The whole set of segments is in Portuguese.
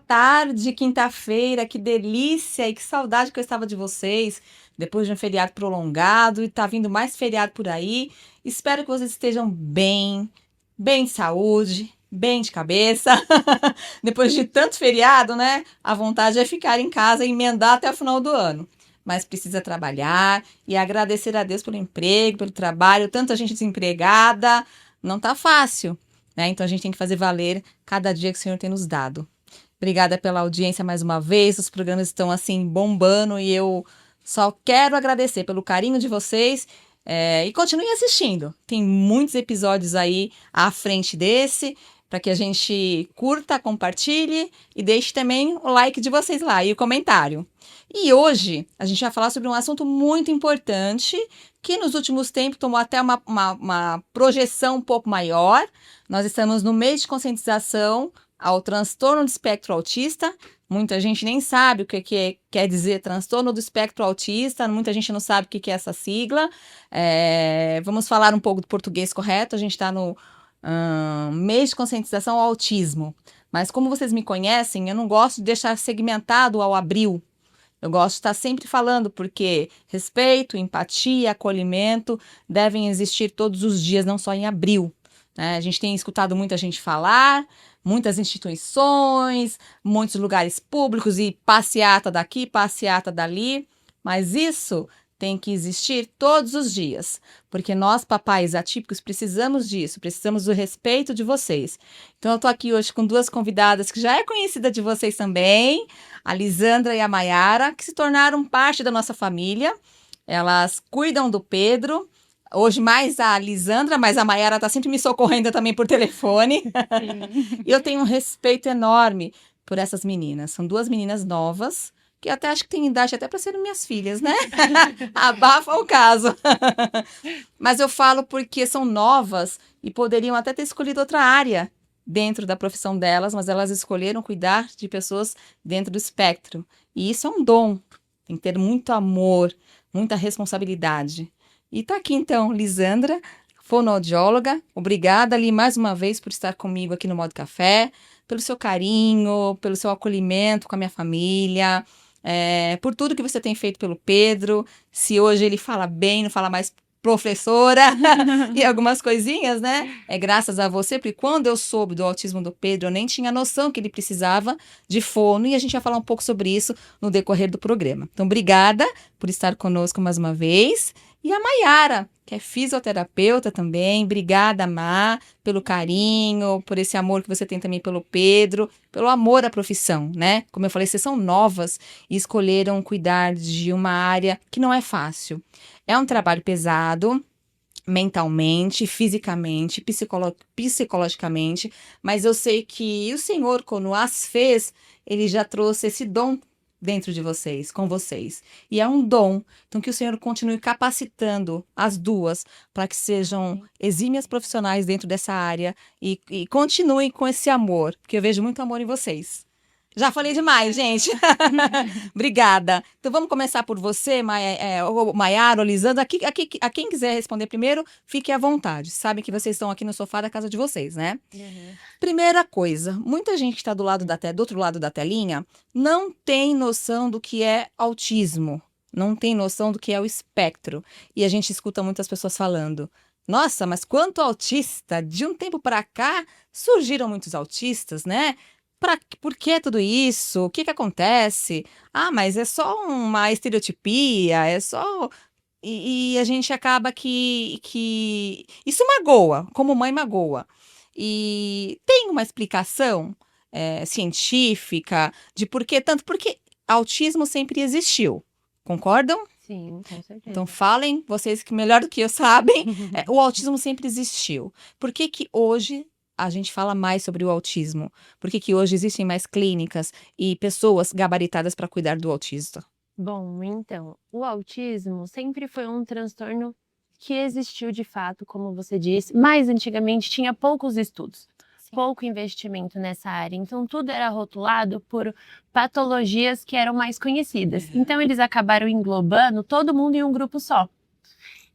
tarde, quinta-feira, que delícia e que saudade que eu estava de vocês, depois de um feriado prolongado e tá vindo mais feriado por aí. Espero que vocês estejam bem, bem de saúde, bem de cabeça. Depois de tanto feriado, né? A vontade é ficar em casa e emendar até o final do ano. Mas precisa trabalhar e agradecer a Deus pelo emprego, pelo trabalho, tanta gente desempregada. Não tá fácil, né? Então a gente tem que fazer valer cada dia que o Senhor tem nos dado. Obrigada pela audiência mais uma vez. Os programas estão assim bombando e eu só quero agradecer pelo carinho de vocês. E continue assistindo. Tem muitos episódios aí à frente desse, para que a gente curta, compartilhe e deixe também o like de vocês lá e o comentário. E hoje a gente vai falar sobre um assunto muito importante que nos últimos tempos tomou até uma projeção um pouco maior. Nós estamos no mês de conscientização ao transtorno do espectro autista. Muita gente nem sabe o que quer dizer transtorno do espectro autista, muita gente não sabe o que é essa sigla. Vamos falar um pouco do português correto, a gente está no mês de conscientização ao autismo. Mas como vocês me conhecem, eu não gosto de deixar segmentado ao abril. Eu gosto de estar sempre falando, porque respeito, empatia, acolhimento devem existir todos os dias, não só em abril. Né? A gente tem escutado muita gente falar, muitas instituições, muitos lugares públicos e passeata daqui, passeata dali, mas isso tem que existir todos os dias, porque nós, papais atípicos, precisamos disso, precisamos do respeito de vocês. Então eu tô aqui hoje com duas convidadas que já é conhecida de vocês também, a Lisandra e a Maiara, que se tornaram parte da nossa família. Elas cuidam do Pedro. Hoje mais a Lisandra, mas a Maiara está sempre me socorrendo também por telefone. E eu tenho um respeito enorme por essas meninas. São duas meninas novas, que eu até acho que têm idade até para serem minhas filhas, né? Abafa o caso. Mas eu falo porque são novas e poderiam até ter escolhido outra área dentro da profissão delas, mas elas escolheram cuidar de pessoas dentro do espectro. E isso é um dom. Tem que ter muito amor, muita responsabilidade. E tá aqui então, Lisandra, fonoaudióloga. Obrigada, Li, mais uma vez por estar comigo aqui no Modo Café, pelo seu carinho, pelo seu acolhimento com a minha família, por tudo que você tem feito pelo Pedro. Se hoje ele fala bem, não fala mais professora e algumas coisinhas, né? É graças a você, porque quando eu soube do autismo do Pedro, eu nem tinha noção que ele precisava de fono e a gente vai falar um pouco sobre isso no decorrer do programa. Então, obrigada por estar conosco mais uma vez. E a Maiara, que é fisioterapeuta também. Obrigada, Má, pelo carinho, por esse amor que você tem também pelo Pedro, pelo amor à profissão, né? Como eu falei, vocês são novas e escolheram cuidar de uma área que não é fácil. É um trabalho pesado, mentalmente, fisicamente, psicologicamente, mas eu sei que o Senhor, quando as fez, ele já trouxe esse dom dentro de vocês, com vocês. E é um dom. Então, que o Senhor continue capacitando as duas para que sejam exímias profissionais dentro dessa área e continuem com esse amor, porque eu vejo muito amor em vocês. Já falei demais, gente. Obrigada. Então, vamos começar por você, Maiara ou Lisandra. A quem quiser responder primeiro, fique à vontade. Sabem que vocês estão aqui no sofá da casa de vocês, né? Primeira coisa, muita gente que está do outro lado da telinha não tem noção do que é autismo, não tem noção do que é o espectro. E a gente escuta muitas pessoas falando: nossa, mas quanto autista! De um tempo para cá surgiram muitos autistas, né? Por que tudo isso? O que acontece? Ah, mas é só uma estereotipia, é só. E a gente acaba que. Isso magoa, como mãe magoa. E tem uma explicação científica de por que tanto? Porque autismo sempre existiu. Concordam? Sim, com certeza. Então falem, vocês que melhor do que eu sabem, o autismo sempre existiu. Por que que hoje a gente fala mais sobre o autismo? Por que que hoje existem mais clínicas e pessoas gabaritadas para cuidar do autista? Bom, então, o autismo sempre foi um transtorno que existiu de fato, como você disse, mas antigamente tinha poucos estudos, pouco investimento nessa área. Então, tudo era rotulado por patologias que eram mais conhecidas. Então, eles acabaram englobando todo mundo em um grupo só.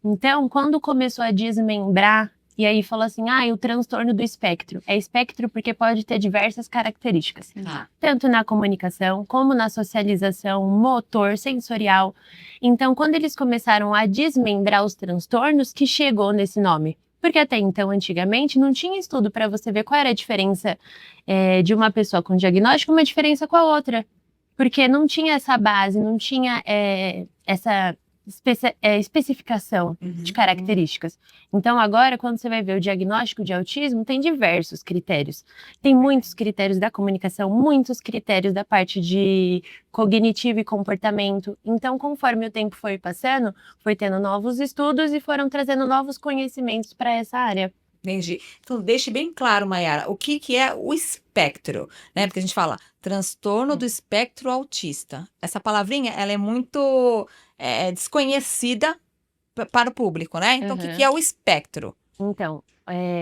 Então, quando começou a desmembrar E aí falou assim, o transtorno do espectro. É espectro porque pode ter diversas características. Tanto na comunicação, como na socialização, motor, sensorial. Então, quando eles começaram a desmembrar os transtornos, que chegou nesse nome. Porque até então, antigamente, não tinha estudo para você ver qual era a diferença de uma pessoa com diagnóstico e uma diferença com a outra. Porque não tinha essa base, não tinha essa especificação de características. Então, agora, quando você vai ver o diagnóstico de autismo, tem diversos critérios. Tem muitos critérios da comunicação, muitos critérios da parte de cognitivo e comportamento. Então, conforme o tempo foi passando, foi tendo novos estudos e foram trazendo novos conhecimentos para essa área. Entendi. Então, deixe bem claro, Mayara, o que é o espectro, né? Porque a gente fala transtorno do espectro autista. Essa palavrinha, ela é muito desconhecida para o público, né? Então, o que é o espectro? Então,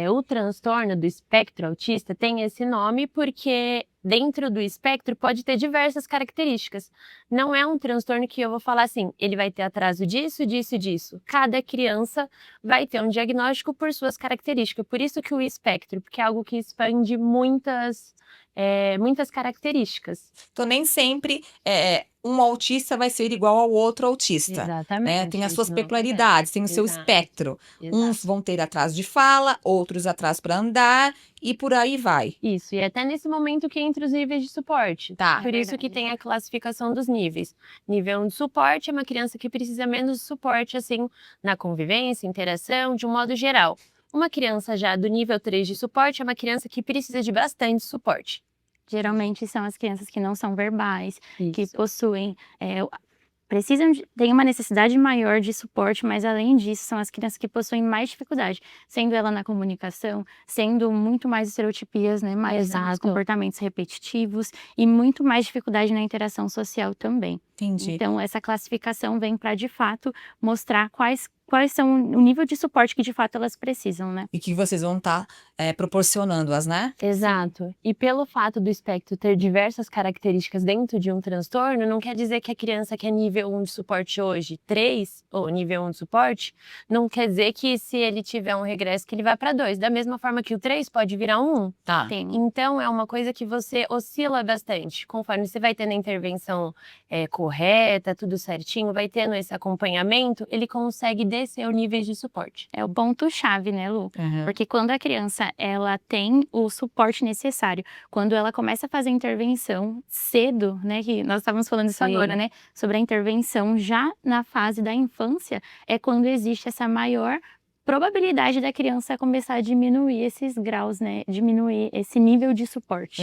o transtorno do espectro autista tem esse nome porque dentro do espectro pode ter diversas características. Não é um transtorno que eu vou falar assim, ele vai ter atraso disso, disso e disso. Cada criança vai ter um diagnóstico por suas características. Por isso que o espectro, porque é algo que expande muitas características. Então, nem sempre um autista vai ser igual ao outro autista. Exatamente. Né? Tem as suas peculiaridades, tem o seu espectro. Uns vão ter atraso de fala, outros atraso para andar e por aí vai. Isso, e até nesse momento que entra os níveis de suporte. Tá. Por isso que tem a classificação dos níveis. Nível 1 de suporte é uma criança que precisa menos de suporte, assim, na convivência, interação, de um modo geral. Uma criança já do nível 3 de suporte é uma criança que precisa de bastante suporte. Geralmente são as crianças que não são verbais, que possuem, têm uma necessidade maior de suporte, mas além disso, são as crianças que possuem mais dificuldade, sendo ela na comunicação, sendo muito mais estereotipias, né, mais comportamentos repetitivos e muito mais dificuldade na interação social também. Entendi. Então, essa classificação vem para, de fato, mostrar quais são o nível de suporte que, de fato, elas precisam, né? E que vocês vão estar proporcionando-as, né? Exato. E pelo fato do espectro ter diversas características dentro de um transtorno, não quer dizer que a criança que é nível 1 de suporte hoje, 3, ou nível 1 de suporte, não quer dizer que se ele tiver um regresso que ele vai para 2. Da mesma forma que o 3 pode virar 1. Tá. Então, é uma coisa que você oscila bastante. Conforme você vai tendo a intervenção correta, tudo certinho, vai tendo esse acompanhamento, ele consegue descer o nível de suporte. É o ponto-chave, né, Lu? Porque quando a criança, ela tem o suporte necessário, quando ela começa a fazer a intervenção cedo, né, que nós estávamos falando isso agora, né, sobre a intervenção já na fase da infância, é quando existe essa maior probabilidade da criança começar a diminuir esses graus, né, diminuir esse nível de suporte.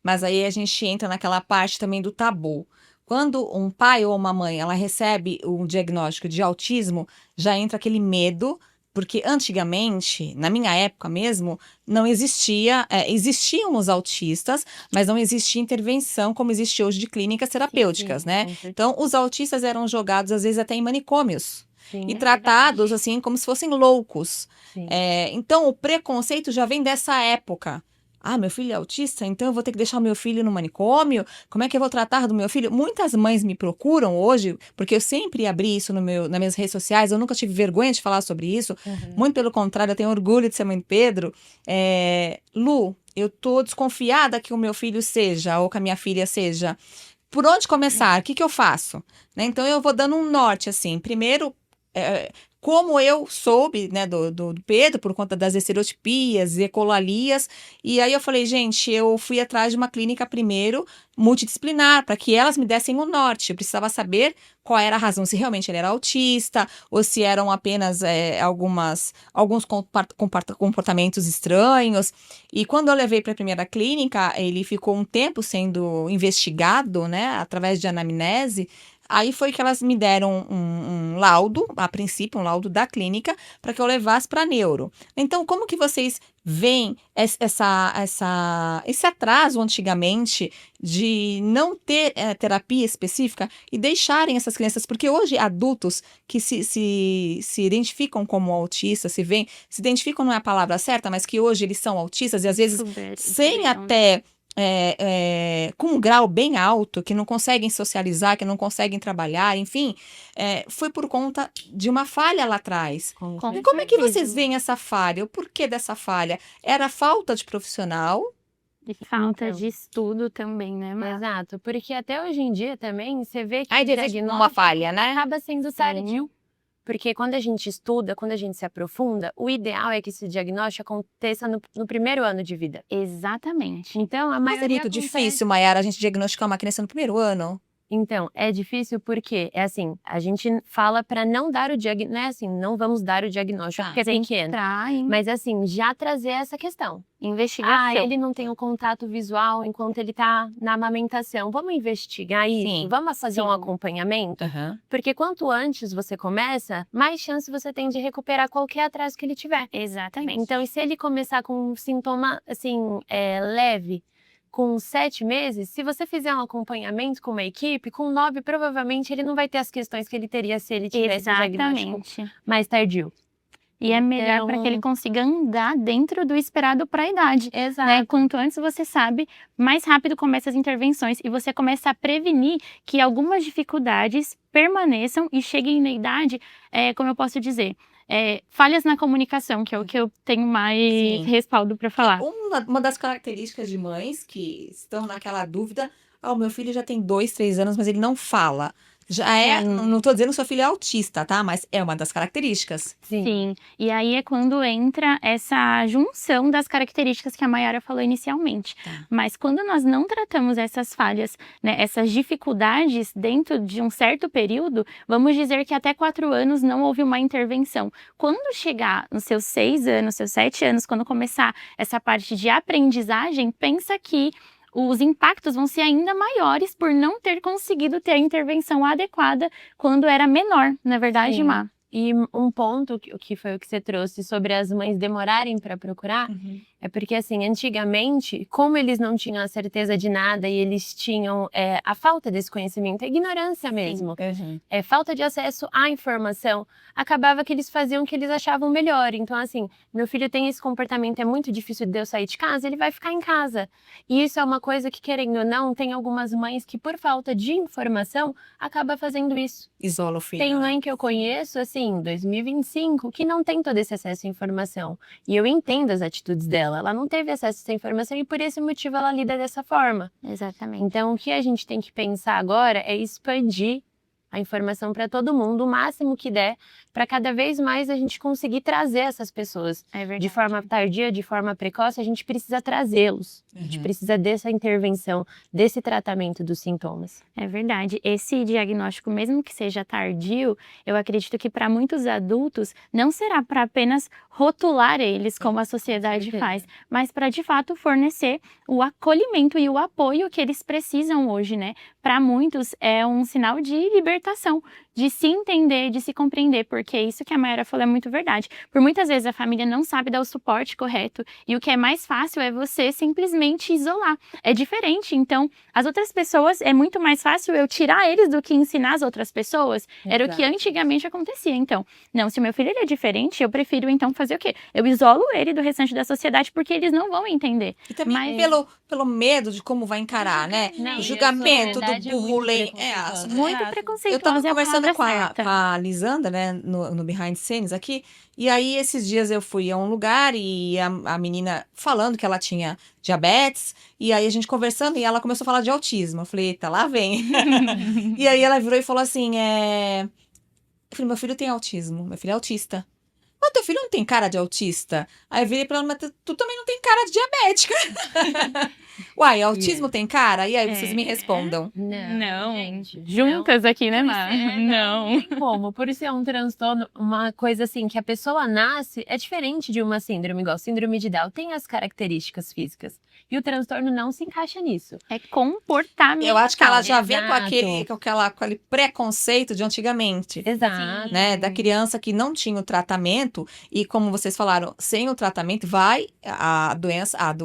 Mas aí a gente entra naquela parte também do tabu. Quando um pai ou uma mãe, ela recebe um diagnóstico de autismo, já entra aquele medo, porque antigamente, na minha época mesmo, não existia, existiam os autistas, mas não existia intervenção como existe hoje de clínicas terapêuticas, né? Então, os autistas eram jogados, às vezes, até em manicômios. E tratados, assim, como se fossem loucos. Então, o preconceito já vem dessa época. Ah, meu filho é autista, então eu vou ter que deixar o meu filho no manicômio? Como é que eu vou tratar do meu filho? Muitas mães me procuram hoje, porque eu sempre abri isso nas minhas redes sociais, eu nunca tive vergonha de falar sobre isso. Muito pelo contrário, eu tenho orgulho de ser mãe de Pedro. Lu, eu tô desconfiada que o meu filho seja, ou que a minha filha seja. Por onde começar? O que eu faço? Né? Então, eu vou dando um norte, assim. Primeiro, como eu soube, né, do Pedro, por conta das estereotipias, ecolalias, e aí eu falei, gente, eu fui atrás de uma clínica primeiro, multidisciplinar, para que elas me dessem o norte. Eu precisava saber qual era a razão, se realmente ele era autista, ou se eram apenas alguns comportamentos estranhos. E quando eu levei para a primeira clínica, ele ficou um tempo sendo investigado, né, através de anamnese. Aí foi que elas me deram um laudo, a princípio, um laudo da clínica, para que eu levasse para neuro. Então, como que vocês veem esse atraso antigamente de não ter terapia específica e deixarem essas crianças, porque hoje adultos que se identificam como autistas, se identificam não é a palavra certa, mas que hoje eles são autistas e às vezes sem até com um grau bem alto, que não conseguem socializar, que não conseguem trabalhar, enfim, foi por conta de uma falha lá atrás. Com Com E como é que certeza. vocês veem essa falha? O porquê dessa falha? Era falta de profissional? E falta Então. de estudo também, né, Má? Exato, porque até hoje em dia também você vê que Aí o existe uma diagnóstico falha, né? acaba sendo tardio. Porque quando a gente estuda, quando a gente se aprofunda, o ideal é que esse diagnóstico aconteça no primeiro ano de vida. Exatamente. Então, a Mas é maioria muito acontece. difícil, Mayara, a gente diagnosticar uma criança no primeiro ano. Então, é difícil porque, é assim, a gente fala para não dar o diagnóstico, não é assim, não vamos dar o diagnóstico porque é pequeno. Entrar em Mas assim, já trazer essa questão. investigação. Ele não tem o contato visual enquanto ele tá na amamentação. Vamos investigar isso? Sim. Vamos fazer um Sim. acompanhamento? Porque quanto antes você começa, mais chance você tem de recuperar qualquer atraso que ele tiver. Exatamente. Então, e se ele começar com um sintoma, assim, leve, com 7 meses, se você fizer um acompanhamento com uma equipe, com 9, provavelmente ele não vai ter as questões que ele teria se ele tivesse um diagnóstico Exatamente. mais tardio. E é melhor para que ele Então- consiga andar dentro do esperado para a idade. Exato. Né? Quanto antes você sabe, mais rápido começam as intervenções e você começa a prevenir que algumas dificuldades permaneçam e cheguem na idade, como eu posso dizer, falhas na comunicação, que é o que eu tenho mais Sim. respaldo para falar. Uma das características de mães que estão naquela dúvida, o meu filho já tem 2, 3 anos, mas ele não fala. Não tô dizendo que seu filho é autista, tá? Mas é uma das características. Sim, e aí é quando entra essa junção das características que a Mayara falou inicialmente. Tá. Mas quando nós não tratamos essas falhas, né, essas dificuldades dentro de um certo período, vamos dizer que até 4 anos não houve uma intervenção. Quando chegar nos seus 6 anos, seus 7 anos, quando começar essa parte de aprendizagem, pensa que os impactos vão ser ainda maiores por não ter conseguido ter a intervenção adequada quando era menor, não é verdade, Sim. Má? E um ponto que foi o que você trouxe sobre as mães demorarem para procurar, é porque, assim, antigamente, como eles não tinham a certeza de nada e eles tinham a falta desse conhecimento, a ignorância mesmo, falta de acesso à informação, acabava que eles faziam o que eles achavam melhor. Então, assim, meu filho tem esse comportamento, é muito difícil de eu sair de casa, ele vai ficar em casa. E isso é uma coisa que, querendo ou não, tem algumas mães que, por falta de informação, acaba fazendo isso. Isola o filho. Tem mãe que eu conheço, assim, em 2025, que não tem todo esse acesso à informação. E eu entendo as atitudes dela. Ela não teve acesso a essa informação e por esse motivo ela lida dessa forma. Exatamente. Então, o que a gente tem que pensar agora é expandir a informação para todo mundo, o máximo que der, para cada vez mais a gente conseguir trazer essas pessoas. É verdade. De forma tardia, de forma precoce, a gente precisa trazê-los. A gente precisa dessa intervenção, desse tratamento dos sintomas. É verdade. Esse diagnóstico, mesmo que seja tardio, eu acredito que para muitos adultos não será para apenas rotular eles como a sociedade faz, mas para de fato fornecer o acolhimento e o apoio que eles precisam hoje, né? Para muitos é um sinal de libertação, de se entender, de se compreender, porque isso que a Mayara falou é muito verdade. Por muitas vezes a família não sabe dar o suporte correto e o que é mais fácil é você simplesmente isolar. É diferente, então as outras pessoas, é muito mais fácil eu tirar eles do que ensinar as outras pessoas. Era o que antigamente acontecia. Então, não, se o meu filho ele é diferente, eu prefiro então fazer o quê? Eu isolo ele do restante da sociedade porque eles não vão entender. E também pelo medo de como vai encarar, né? Não, O julgamento do sociedade é muito bullying. preconceituosa. Muito Eu preconceituosa tava é a conversando palavra com certa. a Lisandra, né, no Behind the Scenes aqui, e aí esses dias eu fui a um lugar e a menina falando que ela tinha diabetes, e aí a gente conversando e ela começou a falar de autismo. Eu falei, eita, lá vem. E aí ela virou e falou assim, eu falei, meu filho tem autismo, meu filho é autista. Mas teu filho não tem cara de autista? Aí eu virei pra ela, mas tu também não tem cara de diabética. Uai, autismo tem cara? E aí vocês me respondam. Não, gente, juntas aqui, né, Por Má? isso não tem como. Por isso é um transtorno, uma coisa assim, que a pessoa nasce, é diferente de uma síndrome, igual síndrome de Down, tem as características físicas. E o transtorno não se encaixa nisso. É comportamental. Eu acho que ela já vem Exato. com aquele preconceito de antigamente. Exato. Né, da criança que não tinha o tratamento e como vocês falaram, sem o tratamento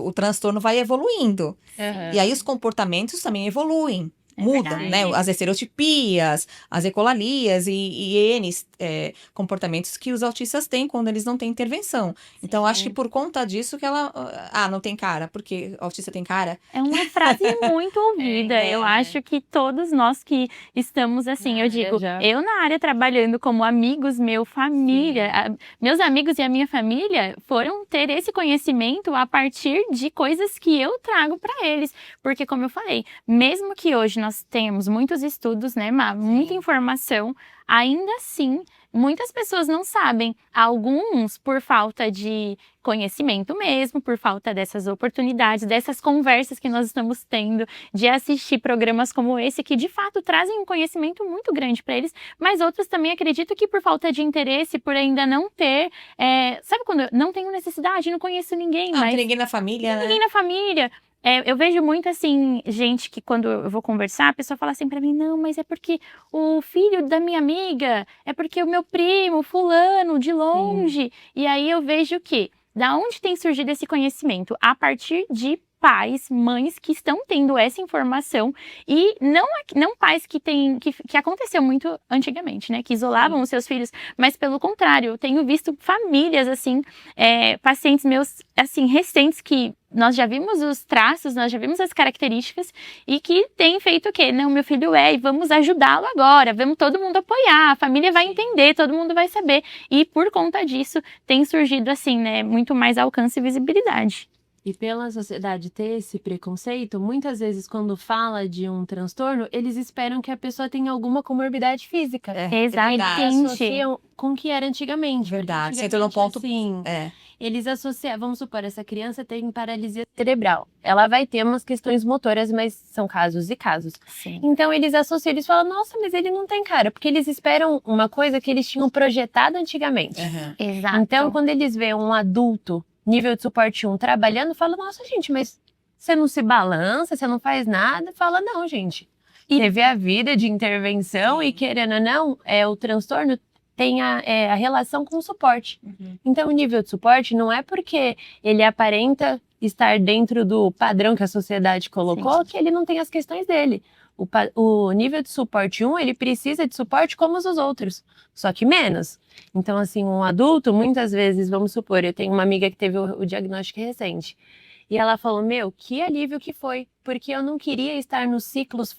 o transtorno vai evoluindo. Uhum. E aí os comportamentos também evoluem. muda, verdade. né? As estereotipias, as ecolalias e N comportamentos que os autistas têm quando eles não têm intervenção. Então, acho que por conta disso que ela... não tem cara, porque autista tem cara. É uma frase muito ouvida. Eu acho que todos nós que estamos assim, eu digo, eu na área trabalhando como amigos, família, meus amigos e a minha família foram ter esse conhecimento a partir de coisas que eu trago para eles. Porque, como eu falei, mesmo que hoje nós tenhamos muitos estudos, né, muita informação, ainda assim, muitas pessoas não sabem. Alguns por falta de conhecimento mesmo, por falta dessas oportunidades, dessas conversas que nós estamos tendo, de assistir programas como esse, que de fato trazem um conhecimento muito grande para eles, mas outros também acredito que por falta de interesse, por ainda não ter, sabe quando eu não tenho necessidade, não conheço ninguém, Não mas... tem ninguém na família, né? Ninguém na família. Eu vejo muito assim, gente que quando eu vou conversar, a pessoa fala assim pra mim, não, mas é porque o filho da minha amiga, é porque o meu primo, fulano, de longe. E aí eu vejo que, da onde tem surgido esse conhecimento? A partir de pais, mães que estão tendo essa informação e não pais que aconteceu muito antigamente, né? Que isolavam os seus filhos, mas pelo contrário, eu tenho visto famílias assim, pacientes meus assim recentes que nós já vimos os traços, nós já vimos as características e que tem feito o quê? Não, meu filho e vamos ajudá-lo agora, vamos todo mundo apoiar, a família vai entender, todo mundo vai saber. E por conta disso, tem surgido assim, né, muito mais alcance e visibilidade. E pela sociedade ter esse preconceito, muitas vezes quando fala de um transtorno, eles esperam que a pessoa tenha alguma comorbidade física. Exatamente. Eles associam com o que era antigamente. Verdade, você entrou num ponto... Assim, eles associam, vamos supor, essa criança tem paralisia cerebral. Ela vai ter umas questões motoras, mas são casos e casos. Sim. Então eles associam, eles falam, nossa, mas ele não tem cara. Porque eles esperam uma coisa que eles tinham projetado antigamente. Exato. Então quando eles veem um adulto nível de suporte 1 trabalhando, fala, nossa, gente, mas você não se balança, você não faz nada? Fala, não, gente. Teve a vida de intervenção e, querendo ou não, o transtorno tem a relação com o suporte. Então, o nível de suporte não é porque ele aparenta estar dentro do padrão que a sociedade colocou, que ele não tem as questões dele. O nível de suporte 1, ele precisa de suporte como os outros, só que menos. Então, assim, um adulto, muitas vezes, vamos supor, eu tenho uma amiga que teve o diagnóstico recente, e ela falou, que alívio que foi, porque eu não queria estar nos ciclos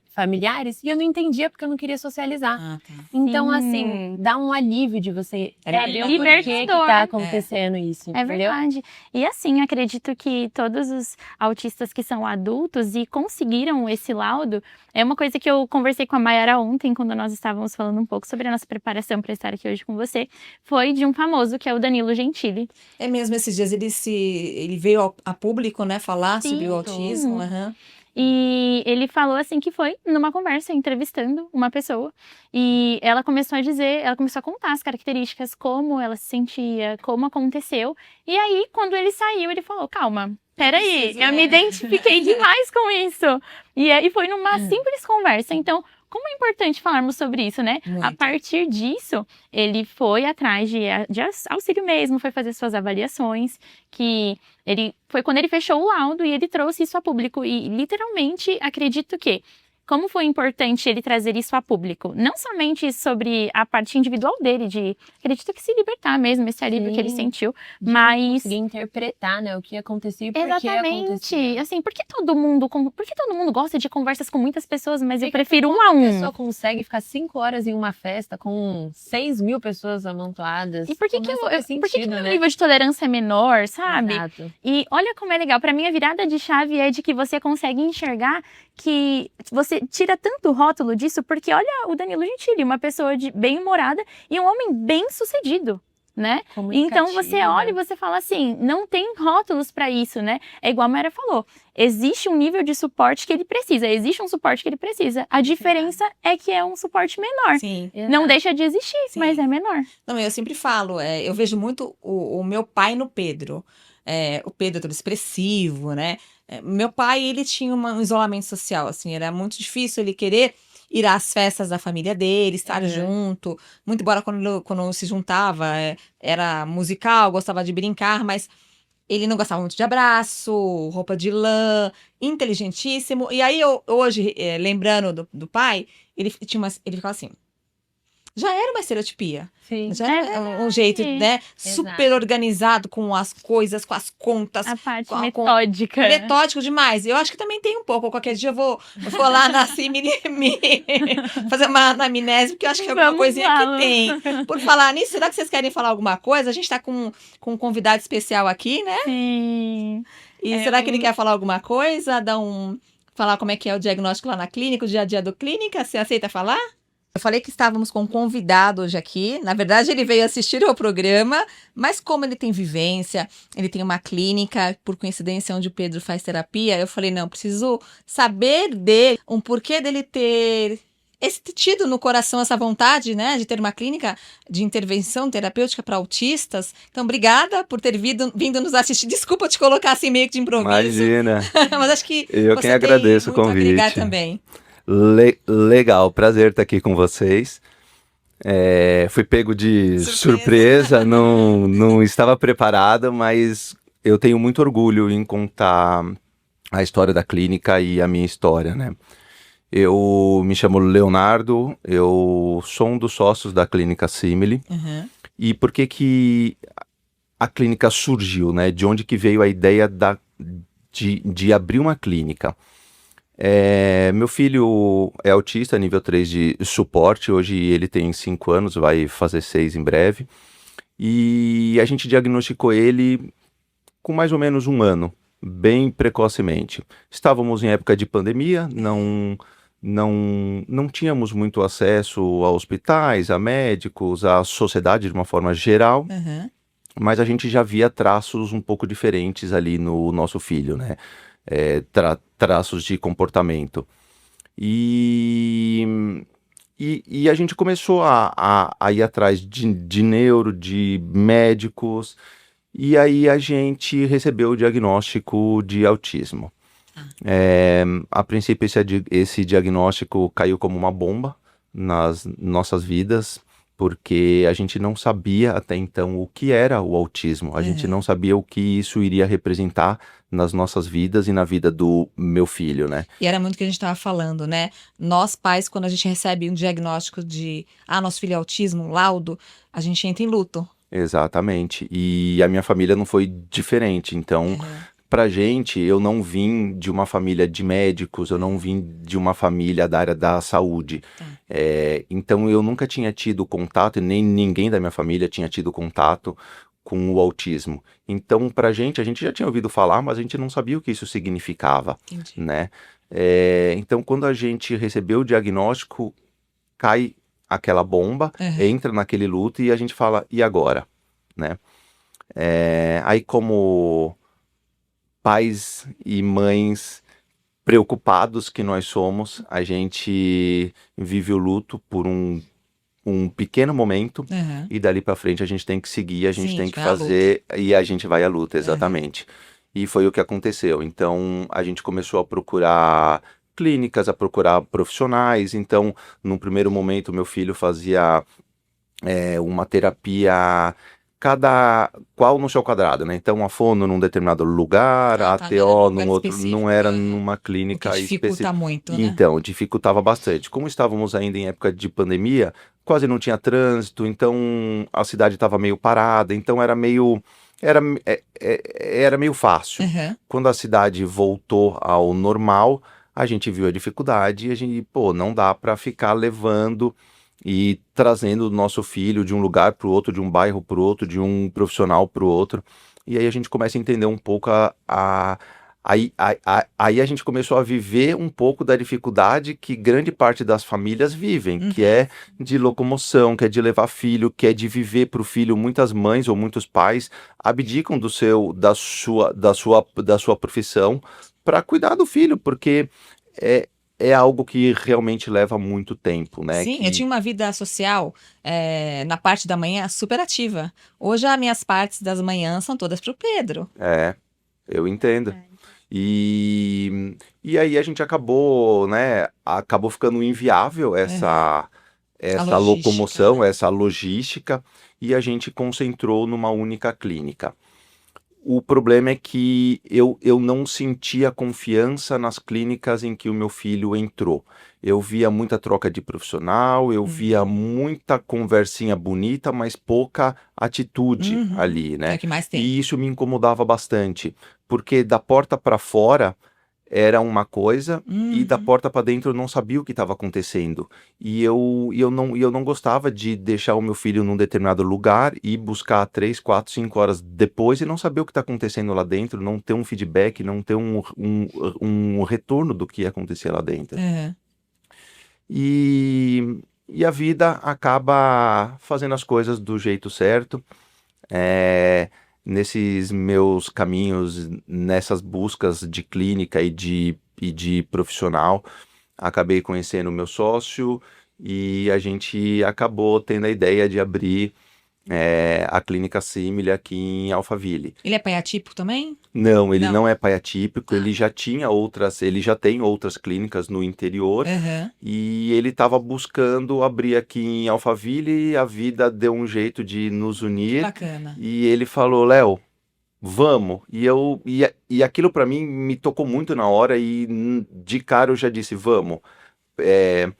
familiares e eu não entendia porque eu não queria socializar. Então, assim, dá um alívio de você saber o porquê que tá acontecendo isso, entendeu? Verdade. E assim, acredito que todos os autistas que são adultos e conseguiram esse laudo, é uma coisa que eu conversei com a Mayara ontem, quando nós estávamos falando um pouco sobre a nossa preparação para estar aqui hoje com você, foi de um famoso, que é o Danilo Gentili. É mesmo, esses dias ele veio a público, né, falar sobre o autismo. E ele falou assim que foi numa conversa, entrevistando uma pessoa, e ela começou a contar as características, como ela se sentia, como aconteceu, e aí, quando ele saiu, ele falou, calma, peraí, eu me identifiquei demais com isso, e foi numa simples conversa. Então, como é importante falarmos sobre isso, né? Muito. A partir disso, ele foi atrás de auxílio mesmo, foi fazer suas avaliações, foi quando ele fechou o laudo e ele trouxe isso a público. E, literalmente, acredito que, como foi importante ele trazer isso a público, não somente sobre a parte individual dele, acredito que se libertar mesmo, esse alívio que ele sentiu, mas... conseguir interpretar, né, o que aconteceu e por que aconteceu. Exatamente. Assim, por que todo mundo gosta de conversas com muitas pessoas, mas eu prefiro um a um? A pessoa consegue ficar 5 horas em uma festa com 6.000 pessoas amontoadas. E por que o meu nível de tolerância é menor, sabe? Exato. E olha como é legal. Pra mim, a virada de chave é de que você consegue enxergar que você tira tanto rótulo disso, porque olha o Danilo Gentili, uma pessoa bem-humorada e um homem bem-sucedido, né? Então você olha e você fala assim, não tem rótulos para isso, né? É igual a Mayara falou, existe um nível de suporte que ele precisa, existe um suporte que ele precisa. A diferença é que é um suporte menor. Sim. Não deixa de existir, mas é menor. Não, eu sempre falo, eu vejo muito o meu pai no Pedro. O Pedro é todo expressivo, né? Meu pai, ele tinha um isolamento social, assim, era muito difícil ele querer ir às festas da família dele, estar junto, muito embora quando se juntava, era musical, gostava de brincar, mas Ele não gostava muito de abraço, roupa de lã, inteligentíssimo. E aí, hoje, lembrando do pai, ele ficava assim. Já era uma estereotipia. Sim. Já É era um jeito, verdade. né? Super organizado com as coisas, com as contas. A parte com- metódica. Metódico demais. Eu acho que também tem um pouco. Qualquer dia eu vou lá na fazer uma anamnese, porque eu acho que é alguma Vamos coisinha lá, que Lu. tem. Por falar nisso, será que vocês querem falar alguma coisa? A gente tá com um convidado especial aqui, né? Sim. E será que ele quer falar alguma coisa? Falar como é que é o diagnóstico lá na clínica, o dia a dia do clínica? Você aceita falar? Eu falei que estávamos com um convidado hoje aqui. Na verdade, ele veio assistir ao programa, mas como ele tem vivência, ele tem uma clínica, por coincidência, onde o Pedro faz terapia, eu falei, não, preciso saber dele, um porquê dele ter tido no coração essa vontade, né, de ter uma clínica de intervenção terapêutica para autistas. Então, obrigada por ter vindo nos assistir. Desculpa te colocar assim meio que de improviso. Imagina. Mas acho que Eu você quem agradeço tem muito o a agregar convite. também. Legal, prazer estar aqui com vocês. Fui pego de surpresa, não estava preparado, mas eu tenho muito orgulho em contar a história da clínica e a minha história, né? Eu me chamo Leonardo, eu sou um dos sócios da Clínica Simile. Uhum. E por que a clínica surgiu, né? De onde que veio a ideia de abrir uma clínica? Meu filho é autista, nível 3 de suporte, hoje ele tem 5 anos, vai fazer 6 em breve, e a gente diagnosticou ele com mais ou menos 1 ano, bem precocemente. Estávamos em época de pandemia, não tínhamos muito acesso a hospitais, a médicos, à sociedade de uma forma geral, Uhum. mas a gente já via traços um pouco diferentes ali no nosso filho, né? Traços de comportamento. E a gente começou a ir atrás de neuro, de médicos, e aí a gente recebeu o diagnóstico de autismo. A princípio esse diagnóstico caiu como uma bomba nas nossas vidas, porque a gente não sabia até então o que era o autismo, a gente não sabia o que isso iria representar nas nossas vidas e na vida do meu filho, né? E era muito o que a gente estava falando, né? Nós, pais, quando a gente recebe um diagnóstico de nosso filho é autismo, um laudo, a gente entra em luto. Exatamente. E a minha família não foi diferente. Então, pra gente, eu não vim de uma família de médicos, eu não vim de uma família da área da saúde. Então, eu nunca tinha tido contato, e nem ninguém da minha família tinha tido contato com o autismo. Então, pra gente, a gente já tinha ouvido falar, mas a gente não sabia o que isso significava, Entendi. né? Então, quando a gente recebeu o diagnóstico, cai aquela bomba, entra naquele luto e a gente fala, e agora? Né? Aí como pais e mães preocupados que nós somos, a gente vive o luto por um pequeno momento e dali pra frente a gente tem que seguir, a gente Sim, tem que vai à fazer e a gente vai à luta, exatamente. E foi o que aconteceu. Então a gente começou a procurar clínicas, a procurar profissionais. Então, num primeiro momento, meu filho fazia uma terapia qual no seu quadrado, né? Então, a fono num determinado lugar, a tá, ATO não era num num lugar outro, específico, não era numa clínica O que dificulta muito, né? Então, dificultava bastante. Como estávamos ainda em época de pandemia, quase não tinha trânsito, então a cidade estava meio parada, então era meio fácil. Quando a cidade voltou ao normal, a gente viu a dificuldade e a gente, não dá para ficar levando e trazendo o nosso filho de um lugar para o outro, de um bairro para o outro, de um profissional para o outro. E aí a gente começa a entender um pouco aí a gente começou a viver um pouco da dificuldade que grande parte das famílias vivem, que é de locomoção, que é de levar filho, que é de viver para o filho. Muitas mães ou muitos pais abdicam da sua profissão para cuidar do filho, porque é algo que realmente leva muito tempo, né? Sim, eu tinha uma vida social na parte da manhã super ativa. Hoje as minhas partes das manhãs são todas pro Pedro. Eu entendo. E aí a gente acabou, né? Acabou ficando inviável essa locomoção, essa logística, e a gente concentrou numa única clínica. o problema é que eu não sentia confiança nas clínicas em que o meu filho entrou. Eu via muita troca de profissional, eu via muita conversinha bonita, mas pouca atitude Uhum. ali, É né? o que mais tem. E isso me incomodava bastante, porque da porta para fora era uma coisa e da Uhum. porta para dentro eu não sabia o que estava acontecendo. E eu não gostava de deixar o meu filho num determinado lugar e buscar 3, 4, 5 horas depois e não saber o que está acontecendo lá dentro, não ter um feedback, não ter um retorno do que acontecia lá dentro. Aham. E a vida acaba fazendo as coisas do jeito certo. É, nesses meus caminhos, nessas buscas de clínica e de profissional, acabei conhecendo o meu sócio e a gente acabou tendo a ideia de abrir a clínica Simile aqui em Alphaville. Ele é pai atípico também? Não, ele Não. não é pai atípico, ele já tem outras clínicas no interior Aham. e ele estava buscando abrir aqui em Alphaville e a vida deu um jeito de nos unir Bacana. e ele falou, Léo, vamos. E aquilo para mim me tocou muito na hora e de cara eu já disse, vamos. É,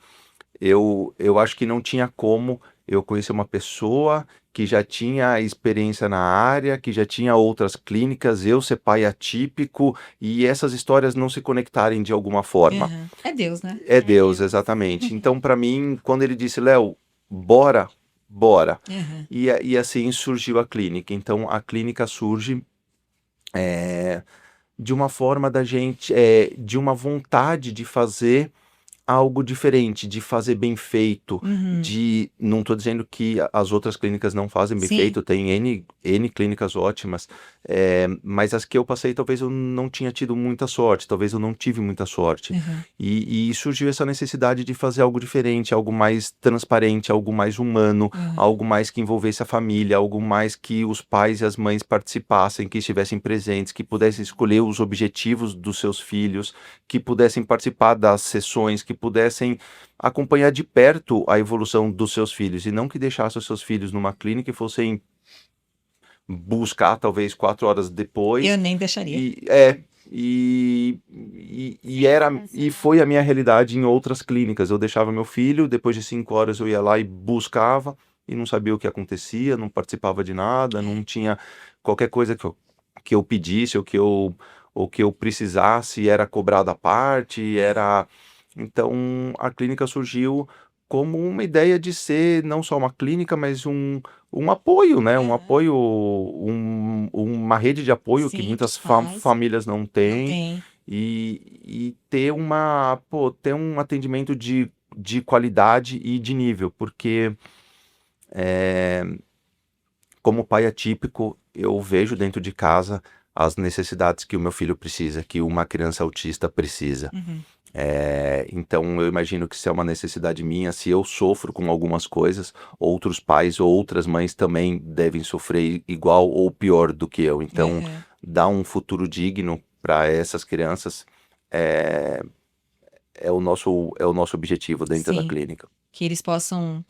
eu acho que não tinha como eu conhecer uma pessoa que já tinha experiência na área, que já tinha outras clínicas, eu ser pai atípico e essas histórias não se conectarem de alguma forma. Aham. É Deus, né? É Deus, exatamente. Então, para mim, quando ele disse, Léo, bora, bora. Aham. E assim surgiu a clínica. Então, a clínica surge de uma forma da gente, de uma vontade de fazer algo diferente, de fazer bem feito, Uhum. não estou dizendo que as outras clínicas não fazem bem Sim. feito, tem N clínicas ótimas, mas as que eu passei talvez eu não tinha tido muita sorte, talvez eu não tive muita sorte. Aham. E surgiu essa necessidade de fazer algo diferente, algo mais transparente, algo mais humano, Aham. algo mais que envolvesse a família, algo mais que os pais e as mães participassem, que estivessem presentes, que pudessem escolher os objetivos dos seus filhos, que pudessem participar das sessões, que pudessem acompanhar de perto a evolução dos seus filhos e não que deixassem os seus filhos numa clínica e fossem buscar talvez 4 horas depois. Eu nem deixaria. E foi a minha realidade em outras clínicas. Eu deixava meu filho, depois de 5 horas eu ia lá e buscava e não sabia o que acontecia, não participava de nada, não tinha qualquer coisa que eu pedisse ou que eu precisasse, era cobrado à parte, era... Então a clínica surgiu como uma ideia de ser não só uma clínica, mas um apoio, né? Um Aham. apoio, uma rede de apoio que Sim, muitas dos pais. famílias não Não têm tem. e ter um atendimento de qualidade e de nível, porque como pai atípico, eu vejo dentro de casa as necessidades que o meu filho precisa, que uma criança autista precisa. Uhum. Então eu imagino que se é uma necessidade minha, se eu sofro com algumas coisas, outros pais ou outras mães também devem sofrer igual ou pior do que eu. Então, Aham. dar um futuro digno para essas crianças é o nosso objetivo dentro da Sim. clínica. Que eles possam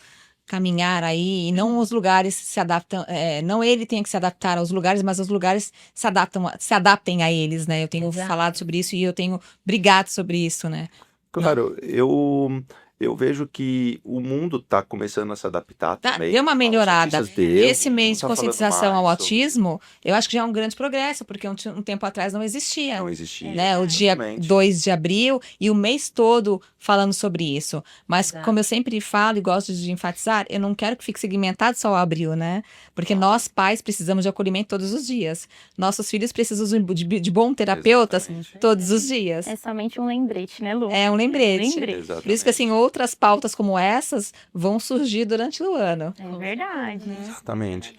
caminhar aí e não os lugares se adaptam, não ele tenha que se adaptar aos lugares, mas os lugares se adaptem a eles, né? Eu tenho Exato. falado sobre isso e eu tenho brigado sobre isso, né? Claro, eu vejo que o mundo está começando a se adaptar Tá, também. deu uma Os melhorada. artistas deu, Esse mês de tá falando conscientização ao mais sobre- autismo, eu acho que já é um grande progresso, porque um tempo atrás não existia. Não existia. Né? O dia Exatamente. 2 de abril e o mês todo falando sobre isso. Mas, Exato. como eu sempre falo e gosto de enfatizar, eu não quero que fique segmentado só o abril, né? Porque nós, pais, precisamos de acolhimento todos os dias. Nossos filhos precisam de bons terapeutas Exatamente. todos os dias. É somente um lembrete, né, Lu? É um lembrete. Exatamente. Por isso que, assim, outras pautas como essas vão surgir durante o ano. É verdade. Exatamente.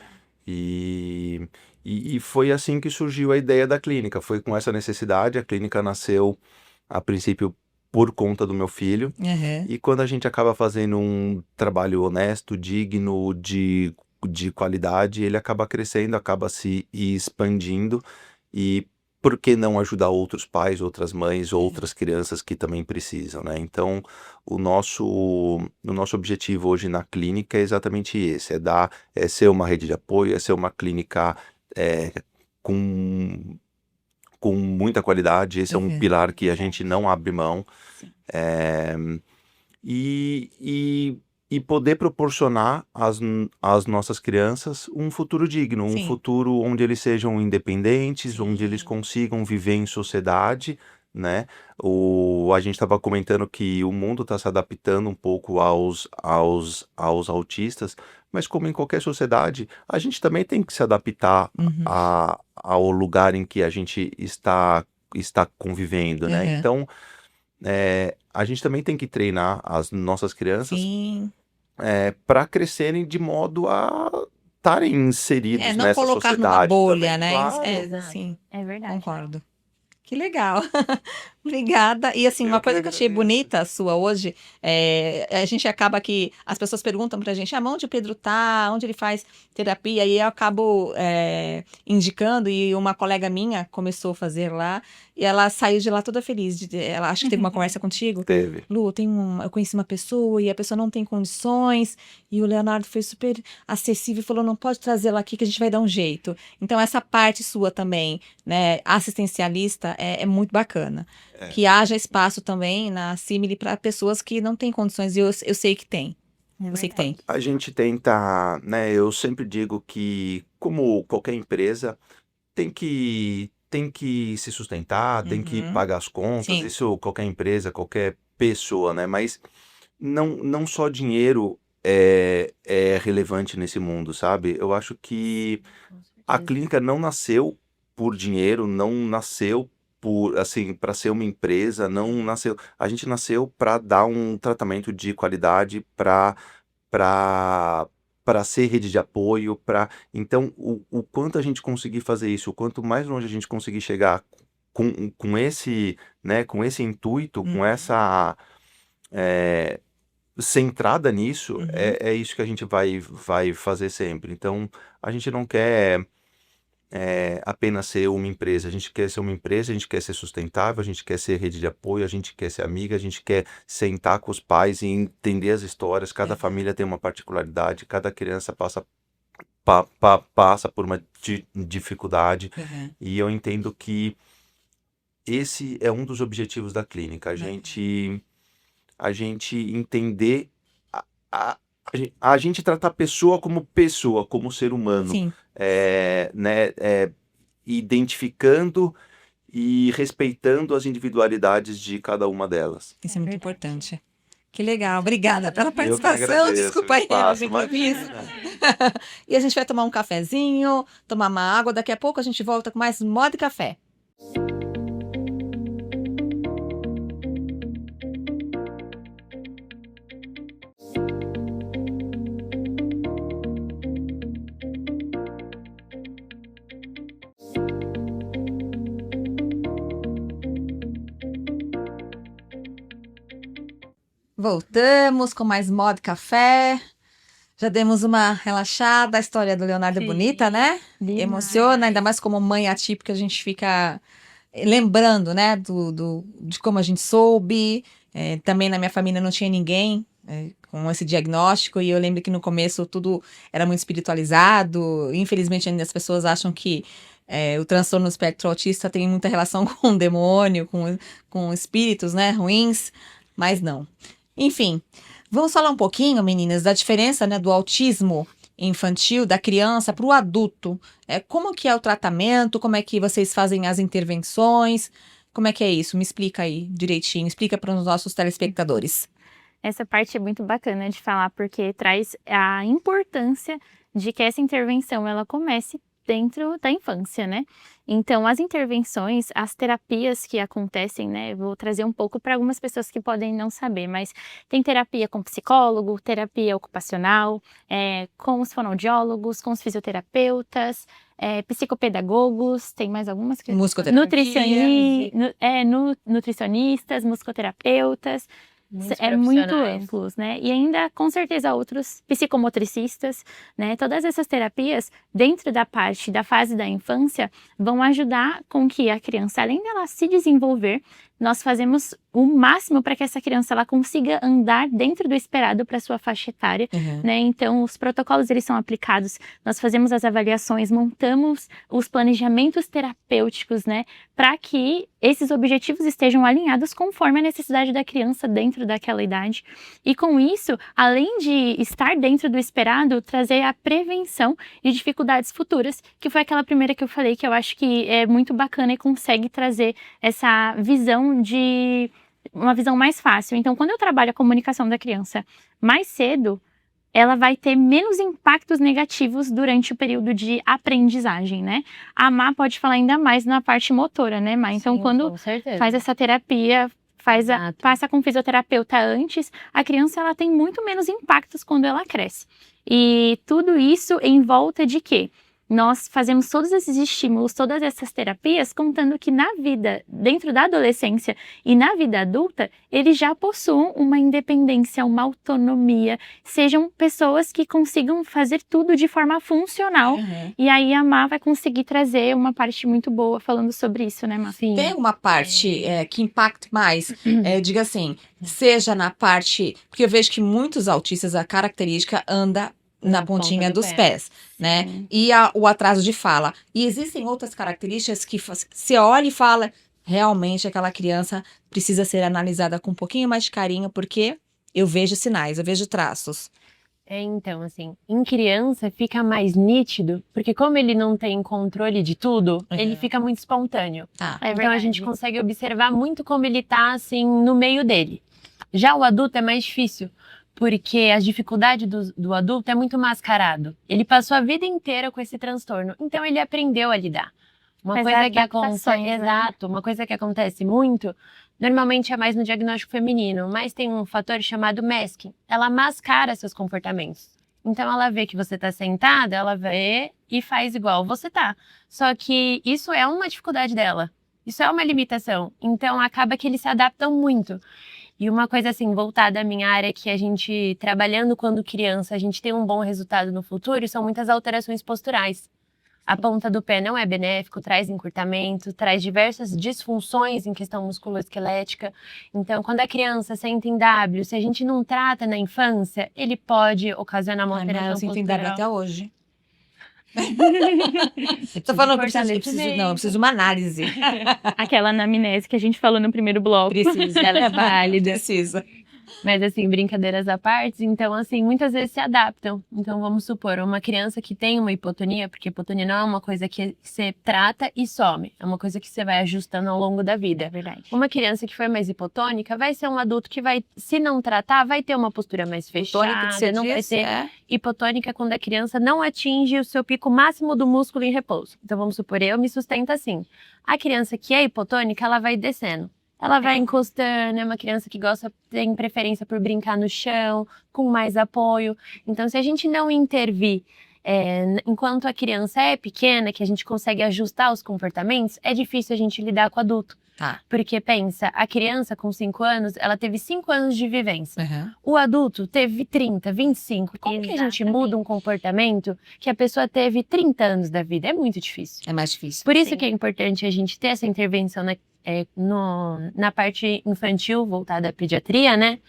E foi assim que surgiu a ideia da clínica. Foi com essa necessidade. A clínica nasceu, a princípio, por conta do meu filho. Aham. E quando a gente acaba fazendo um trabalho honesto, digno, de qualidade, ele acaba crescendo, acaba se expandindo. E por que não ajudar outros pais, outras mães, outras crianças que também precisam, né? Então, o nosso objetivo hoje na clínica é exatamente esse, é ser uma rede de apoio, é ser uma clínica com muita qualidade. Esse é um Uhum. pilar que a gente não abre mão. Sim. E poder proporcionar às nossas crianças um futuro digno, um Sim. futuro onde eles sejam independentes, onde eles Sim. consigam viver em sociedade, né? A gente estava comentando que o mundo está se adaptando um pouco aos autistas, mas como em qualquer sociedade, a gente também tem que se adaptar Uhum. ao lugar em que a gente está convivendo, né? Uhum. Então, a gente também tem que treinar as nossas crianças Sim. para crescerem de modo a estarem inseridos Não nessa colocar numa sociedade bolha, também, né? claro. Exato. Sim, É verdade. concordo. Que legal. Obrigada. E assim, uma Eu que coisa que eu achei agradeço. bonita sua hoje, a gente acaba que as pessoas perguntam pra gente, onde o Pedro tá, onde ele faz terapia, e eu acabo indicando, e uma colega minha começou a fazer lá, e ela saiu de lá toda feliz. Ela acho que teve uma conversa contigo. Teve. Lu, eu conheci uma pessoa e a pessoa não tem condições, e o Leonardo foi super acessível e falou, não pode trazê-la aqui que a gente vai dar um jeito. Então, essa parte sua também, né, assistencialista, é muito bacana. É. Que haja espaço também na Simile para pessoas que não têm condições, e eu sei que tem. É Eu sei que verdade. tem. A gente tenta, né? Eu sempre digo que, como qualquer empresa, tem que se sustentar, tem que Uhum. pagar as contas. Sim. Isso qualquer empresa, qualquer pessoa, né? Mas não só dinheiro é relevante nesse mundo, sabe? Eu acho que Com a certeza. clínica não nasceu por dinheiro, não nasceu por, assim, para ser uma empresa, não nasceu. A gente nasceu para dar um tratamento de qualidade, para para ser rede de apoio, então o quanto a gente conseguir fazer isso, o quanto mais longe a gente conseguir chegar com esse, né, com esse intuito, com Uhum. essa centrada nisso, Uhum. é isso que a gente vai fazer sempre. Então, a gente não quer apenas ser uma empresa, a gente quer ser uma empresa, a gente quer ser sustentável, a gente quer ser rede de apoio, a gente quer ser amiga, a gente quer sentar com os pais e entender as histórias. Cada Uhum. família tem uma particularidade, cada criança passa por uma dificuldade, Uhum. e eu entendo que esse é um dos objetivos da clínica, a gente entender, a, a, a gente tratar a pessoa, como ser humano, Sim. né, identificando e respeitando as individualidades de cada uma delas. Isso é muito verdade. importante. Que legal. Obrigada pela Eu que participação. agradeço Desculpa o aí os espaço, imprevistos. imagina. E a gente vai tomar um cafezinho, tomar uma água. Daqui a pouco a gente volta com mais Moda e Café. Voltamos com mais Moda e Café. Já demos uma relaxada. A história do Leonardo é Sim. bonita, né? Demais. Emociona, ainda mais como mãe atípica, a gente fica lembrando, né, de como a gente soube. Também na minha família não tinha ninguém com esse diagnóstico, e eu lembro que no começo tudo era muito espiritualizado. Infelizmente, ainda as pessoas acham que o transtorno do espectro autista tem muita relação com o demônio, com espíritos, né, ruins, mas não. Enfim, vamos falar um pouquinho, meninas, da diferença, né, do autismo infantil, da criança para o adulto. Como que é o tratamento? Como é que vocês fazem as intervenções? Como é que é isso? Me explica aí direitinho. Explica para os nossos telespectadores. Essa parte é muito bacana de falar, porque traz a importância de que essa intervenção ela comece dentro da infância, né? Então, as intervenções, as terapias que acontecem, né? Vou trazer um pouco para algumas pessoas que podem não saber, mas tem terapia com psicólogo, terapia ocupacional, com os fonoaudiólogos, com os fisioterapeutas, psicopedagogos, tem mais algumas que... nutricionistas, musicoterapeutas. É muito amplos, né? E ainda, com certeza, outros psicomotricistas, né? Todas essas terapias, dentro da parte da fase da infância, vão ajudar com que a criança, além dela se desenvolver, nós fazemos o máximo para que essa criança ela consiga andar dentro do esperado para sua faixa etária, né? Então, os protocolos eles são aplicados, nós fazemos as avaliações, montamos os planejamentos terapêuticos, né? Para que esses objetivos estejam alinhados conforme a necessidade da criança dentro daquela idade. E com isso, além de estar dentro do esperado, trazer a prevenção de dificuldades futuras, que foi aquela primeira que eu falei, que eu acho que é muito bacana e consegue trazer essa visão de uma visão mais fácil. Então, quando eu trabalho a comunicação da criança mais cedo, ela vai ter menos impactos negativos durante o período de aprendizagem, né? A Má pode falar ainda mais na parte motora, né, Má? Então, Sim, quando com certeza. faz essa terapia, passa com fisioterapeuta antes, a criança ela tem muito menos impactos quando ela cresce. E tudo isso em volta de quê? Nós fazemos todos esses estímulos, todas essas terapias, contando que na vida, dentro da adolescência e na vida adulta, eles já possuam uma independência, uma autonomia, sejam pessoas que consigam fazer tudo de forma funcional. E aí a Má vai conseguir trazer uma parte muito boa falando sobre isso, né, Má? Sim. Tem uma parte que impacte mais, diga assim, seja na parte... Porque eu vejo que muitos autistas, a característica anda na pontinha dos pés, né? E o atraso de fala. E existem outras características que você olha e fala, realmente aquela criança precisa ser analisada com um pouquinho mais de carinho, porque eu vejo sinais, eu vejo traços. Então, assim, em criança fica mais nítido, porque como ele não tem controle de tudo, ele fica muito espontâneo. Então a gente consegue observar muito como ele tá, assim, no meio dele. Já o adulto é mais difícil, porque a dificuldade do adulto é muito mascarado. Ele passou a vida inteira com esse transtorno, então ele aprendeu a lidar. Uma coisa que acontece, exato, uma coisa que acontece muito, normalmente é mais no diagnóstico feminino, mas tem um fator chamado masking. Ela mascara seus comportamentos. Então ela vê que você tá sentada, ela vê e faz igual você tá. Só que isso é uma dificuldade dela. Isso é uma limitação. Então acaba que eles se adaptam muito. E uma coisa assim, voltada à minha área, que a gente, trabalhando quando criança, a gente tem um bom resultado no futuro, são muitas alterações posturais. A ponta do pé não é benéfico, traz encurtamento, traz diversas disfunções em questão musculoesquelética. Então, quando a criança senta em W, se a gente não trata na infância, ele pode ocasionar uma alteração Eu sinto em postural. W até hoje. Tô falando que eu preciso de uma análise. Aquela anamnese que a gente falou no primeiro bloco. Precisa, ela é válida. Precisa. Mas assim, brincadeiras à parte, então assim, muitas vezes se adaptam. Então vamos supor, uma criança que tem uma hipotonia, porque hipotonia não é uma coisa que você trata e some, é uma coisa que você vai ajustando ao longo da vida. É verdade. Uma criança que for mais hipotônica vai ser um adulto que vai, se não tratar, vai ter uma postura mais fechada, não vai ser hipotônica quando a criança não atinge o seu pico máximo do músculo em repouso. Então vamos supor, eu me sustento assim. A criança que é hipotônica, ela vai descendo. Ela vai encostando, é uma criança que tem preferência por brincar no chão, com mais apoio. Então, se a gente não intervir enquanto a criança é pequena, que a gente consegue ajustar os comportamentos, é difícil a gente lidar com o adulto. Porque pensa, a criança com 5 anos, ela teve 5 anos de vivência. O adulto teve 30, 25. Como que a gente muda um comportamento que a pessoa teve 30 anos da vida? É muito difícil. É mais difícil. Por isso que é importante a gente ter essa intervenção na parte infantil voltada à pediatria, né?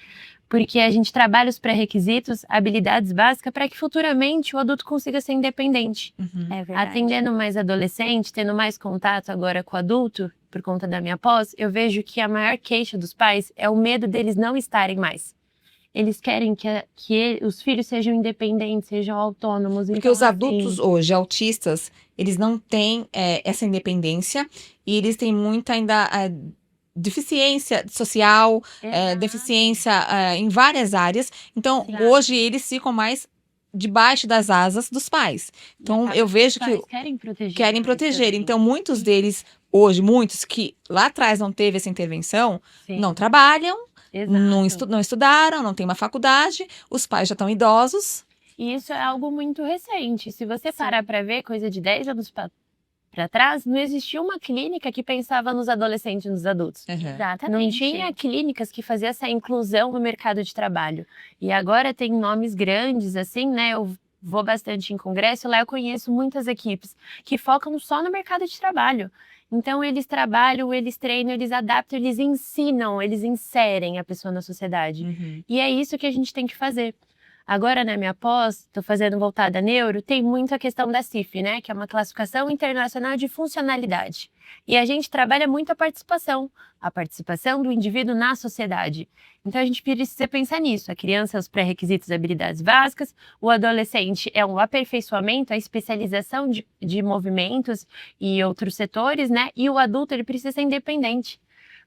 Porque a gente trabalha os pré-requisitos, habilidades básicas, para que futuramente o adulto consiga ser independente. É verdade. Atendendo mais adolescente, tendo mais contato agora com o adulto, por conta da minha pós, eu vejo que a maior queixa dos pais é o medo deles não estarem mais. Eles querem que os filhos sejam independentes, sejam autônomos. Porque então, os adultos hoje, autistas, eles não têm essa independência e eles têm muita ainda deficiência social, deficiência em várias áreas. Então, hoje eles ficam mais debaixo das asas dos pais. Então, eu vejo que querem proteger. Então, muitos deles hoje, muitos que lá atrás não teve essa intervenção, não trabalham, não estudaram, não tem uma faculdade, os pais já estão idosos. E isso é algo muito recente. Se você parar para ver, coisa de 10 anos para trás, não existia uma clínica que pensava nos adolescentes e nos adultos. Não tinha clínicas que faziam essa inclusão no mercado de trabalho. E agora tem nomes grandes, assim, né? Eu vou bastante em congresso, lá eu conheço muitas equipes que focam só no mercado de trabalho. Então, eles trabalham, eles treinam, eles adaptam, eles ensinam, eles inserem a pessoa na sociedade. E é isso que a gente tem que fazer. Agora, na minha pós, estou fazendo voltada a neuro, tem muito a questão da CIF, né? Que é uma classificação internacional de funcionalidade. E a gente trabalha muito a participação do indivíduo na sociedade. Então, a gente precisa pensar nisso. A criança é os pré-requisitos e habilidades básicas, o adolescente é um aperfeiçoamento, a especialização de movimentos e outros setores, né? E o adulto, ele precisa ser independente.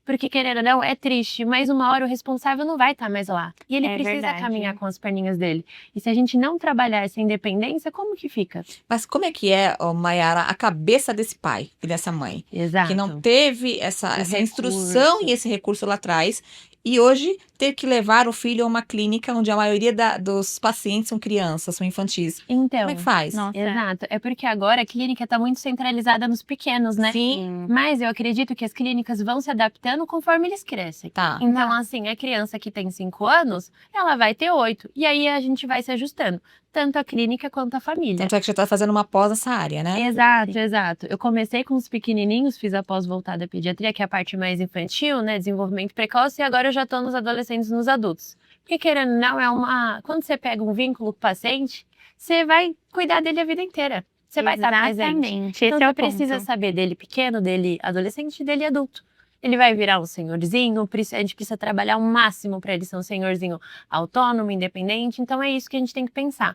Porque, querendo ou não, é triste, mas uma hora o responsável não vai estar mais lá. E ele precisa caminhar com as perninhas dele. E se a gente não trabalhar essa independência, como que fica? Mas como é que é, Mayara, a cabeça desse pai e dessa mãe? Exato. Que não teve essa instrução e esse recurso lá atrás. E hoje ter que levar o filho a uma clínica onde a maioria dos pacientes são crianças, são infantis. Então, como é que faz? Nossa. Exato. É porque agora a clínica está muito centralizada nos pequenos, né? Sim. Mas eu acredito que as clínicas vão se adaptando conforme eles crescem. Tá. Então, assim, a criança que tem 5 anos, ela vai ter 8. E aí a gente vai se ajustando. Tanto a clínica quanto a família. Tanto é que você está fazendo uma pós nessa área, né? Exato, exato. Eu comecei com os pequenininhos, fiz a pós voltada à pediatria, que é a parte mais infantil, né? Desenvolvimento precoce, e agora eu já estou nos adolescentes e nos adultos. Porque, querendo ou não, quando você pega um vínculo com o paciente, você vai cuidar dele a vida inteira. Você vai estar presente. Exatamente. Então, Esse é você o precisa ponto. saber dele pequeno, dele adolescente, dele adulto. Ele vai virar um senhorzinho, a gente precisa trabalhar o máximo para ele ser um senhorzinho autônomo, independente. Então, é isso que a gente tem que pensar.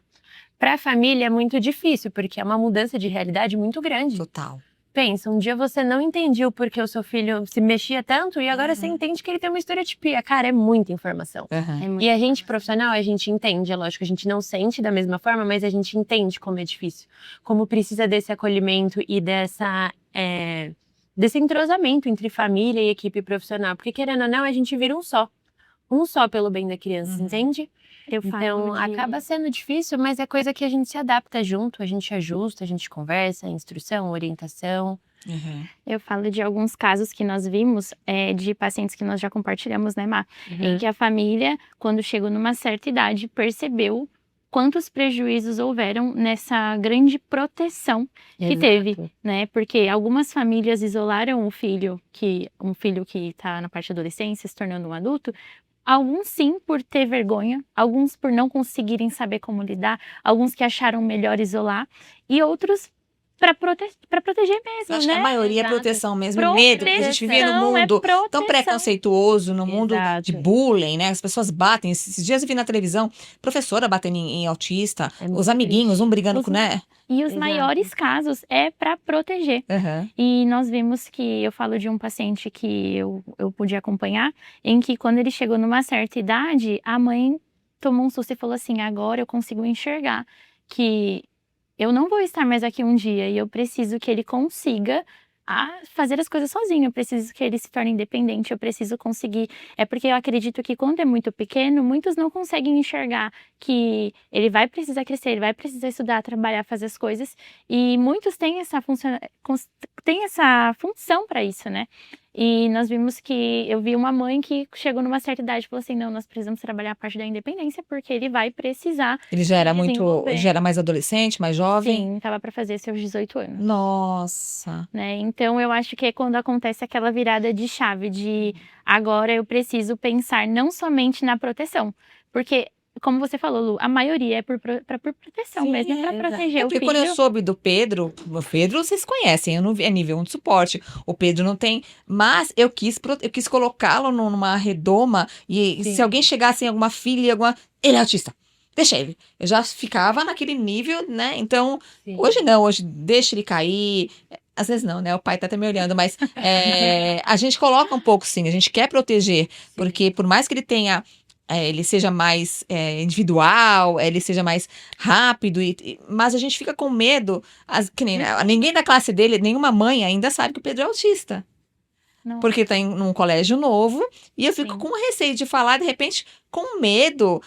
Para a família é muito difícil, porque é uma mudança de realidade muito grande. Total. Pensa, um dia você não entendia o porquê o seu filho se mexia tanto e agora você entende que ele tem uma estereotipia. Cara, é muita informação. E a gente profissional, a gente entende, é lógico, a gente não sente da mesma forma, mas a gente entende como é difícil. Como precisa desse acolhimento e desse entrosamento entre família e equipe profissional. Porque querendo ou não, a gente vira um só. Um só pelo bem da criança, entende? Então, acaba sendo difícil, mas é coisa que a gente se adapta junto, a gente ajusta, a gente conversa, instrução, orientação. Eu falo de alguns casos que nós vimos, de pacientes que nós já compartilhamos, né, Má? Em que a família, quando chegou numa certa idade, percebeu quantos prejuízos houveram nessa grande proteção que teve, né? Porque algumas famílias isolaram um filho que está na parte da adolescência, se tornando um adulto. Alguns sim por ter vergonha, alguns por não conseguirem saber como lidar, alguns que acharam melhor isolar e outros para proteger mesmo, Eu acho né? que a maioria é proteção mesmo, medo, porque a gente vive num mundo tão preconceituoso, num mundo de bullying, né? As pessoas batem. Esses dias eu vi na televisão, professora batendo em autista, os amiguinhos, um brigando com, né? E os maiores casos é para proteger. E nós vimos que, eu falo de um paciente que eu pude acompanhar, em que quando ele chegou numa certa idade, a mãe tomou um susto e falou assim, agora eu consigo enxergar que eu não vou estar mais aqui um dia e eu preciso que ele consiga fazer as coisas sozinho, eu preciso que ele se torne independente, eu preciso conseguir. É porque eu acredito que quando é muito pequeno, muitos não conseguem enxergar que ele vai precisar crescer, ele vai precisar estudar, trabalhar, fazer as coisas, e muitos têm essa função para isso, né? E nós vimos que, eu vi uma mãe que chegou numa certa idade e falou assim, não, nós precisamos trabalhar a parte da independência, porque ele vai precisar. Ele já era já era mais adolescente, mais jovem? Sim, estava para fazer seus 18 anos. Nossa! Né? Então, eu acho que é quando acontece aquela virada de chave de agora eu preciso pensar não somente na proteção, porque como você falou, Lu, a maioria é por proteção mesmo, é para proteger o filho. Porque quando eu soube do Pedro, o Pedro vocês conhecem, eu não vi, é nível 1 de suporte. O Pedro não tem, mas eu quis colocá-lo numa redoma e se alguém chegasse em alguma filha, ele é autista. Deixa ele. Eu já ficava naquele nível, né? Então, hoje não, hoje deixa ele cair. Às vezes não, né? O pai tá até me olhando, mas a gente coloca um pouco, sim, a gente quer proteger, porque por mais que ele tenha ele seja mais individual, ele seja mais rápido, mas a gente fica com medo, que nem, ninguém da classe dele, nenhuma mãe ainda sabe que o Pedro é autista. Não. Porque está num colégio novo, e eu fico com receio de falar, de repente, com medo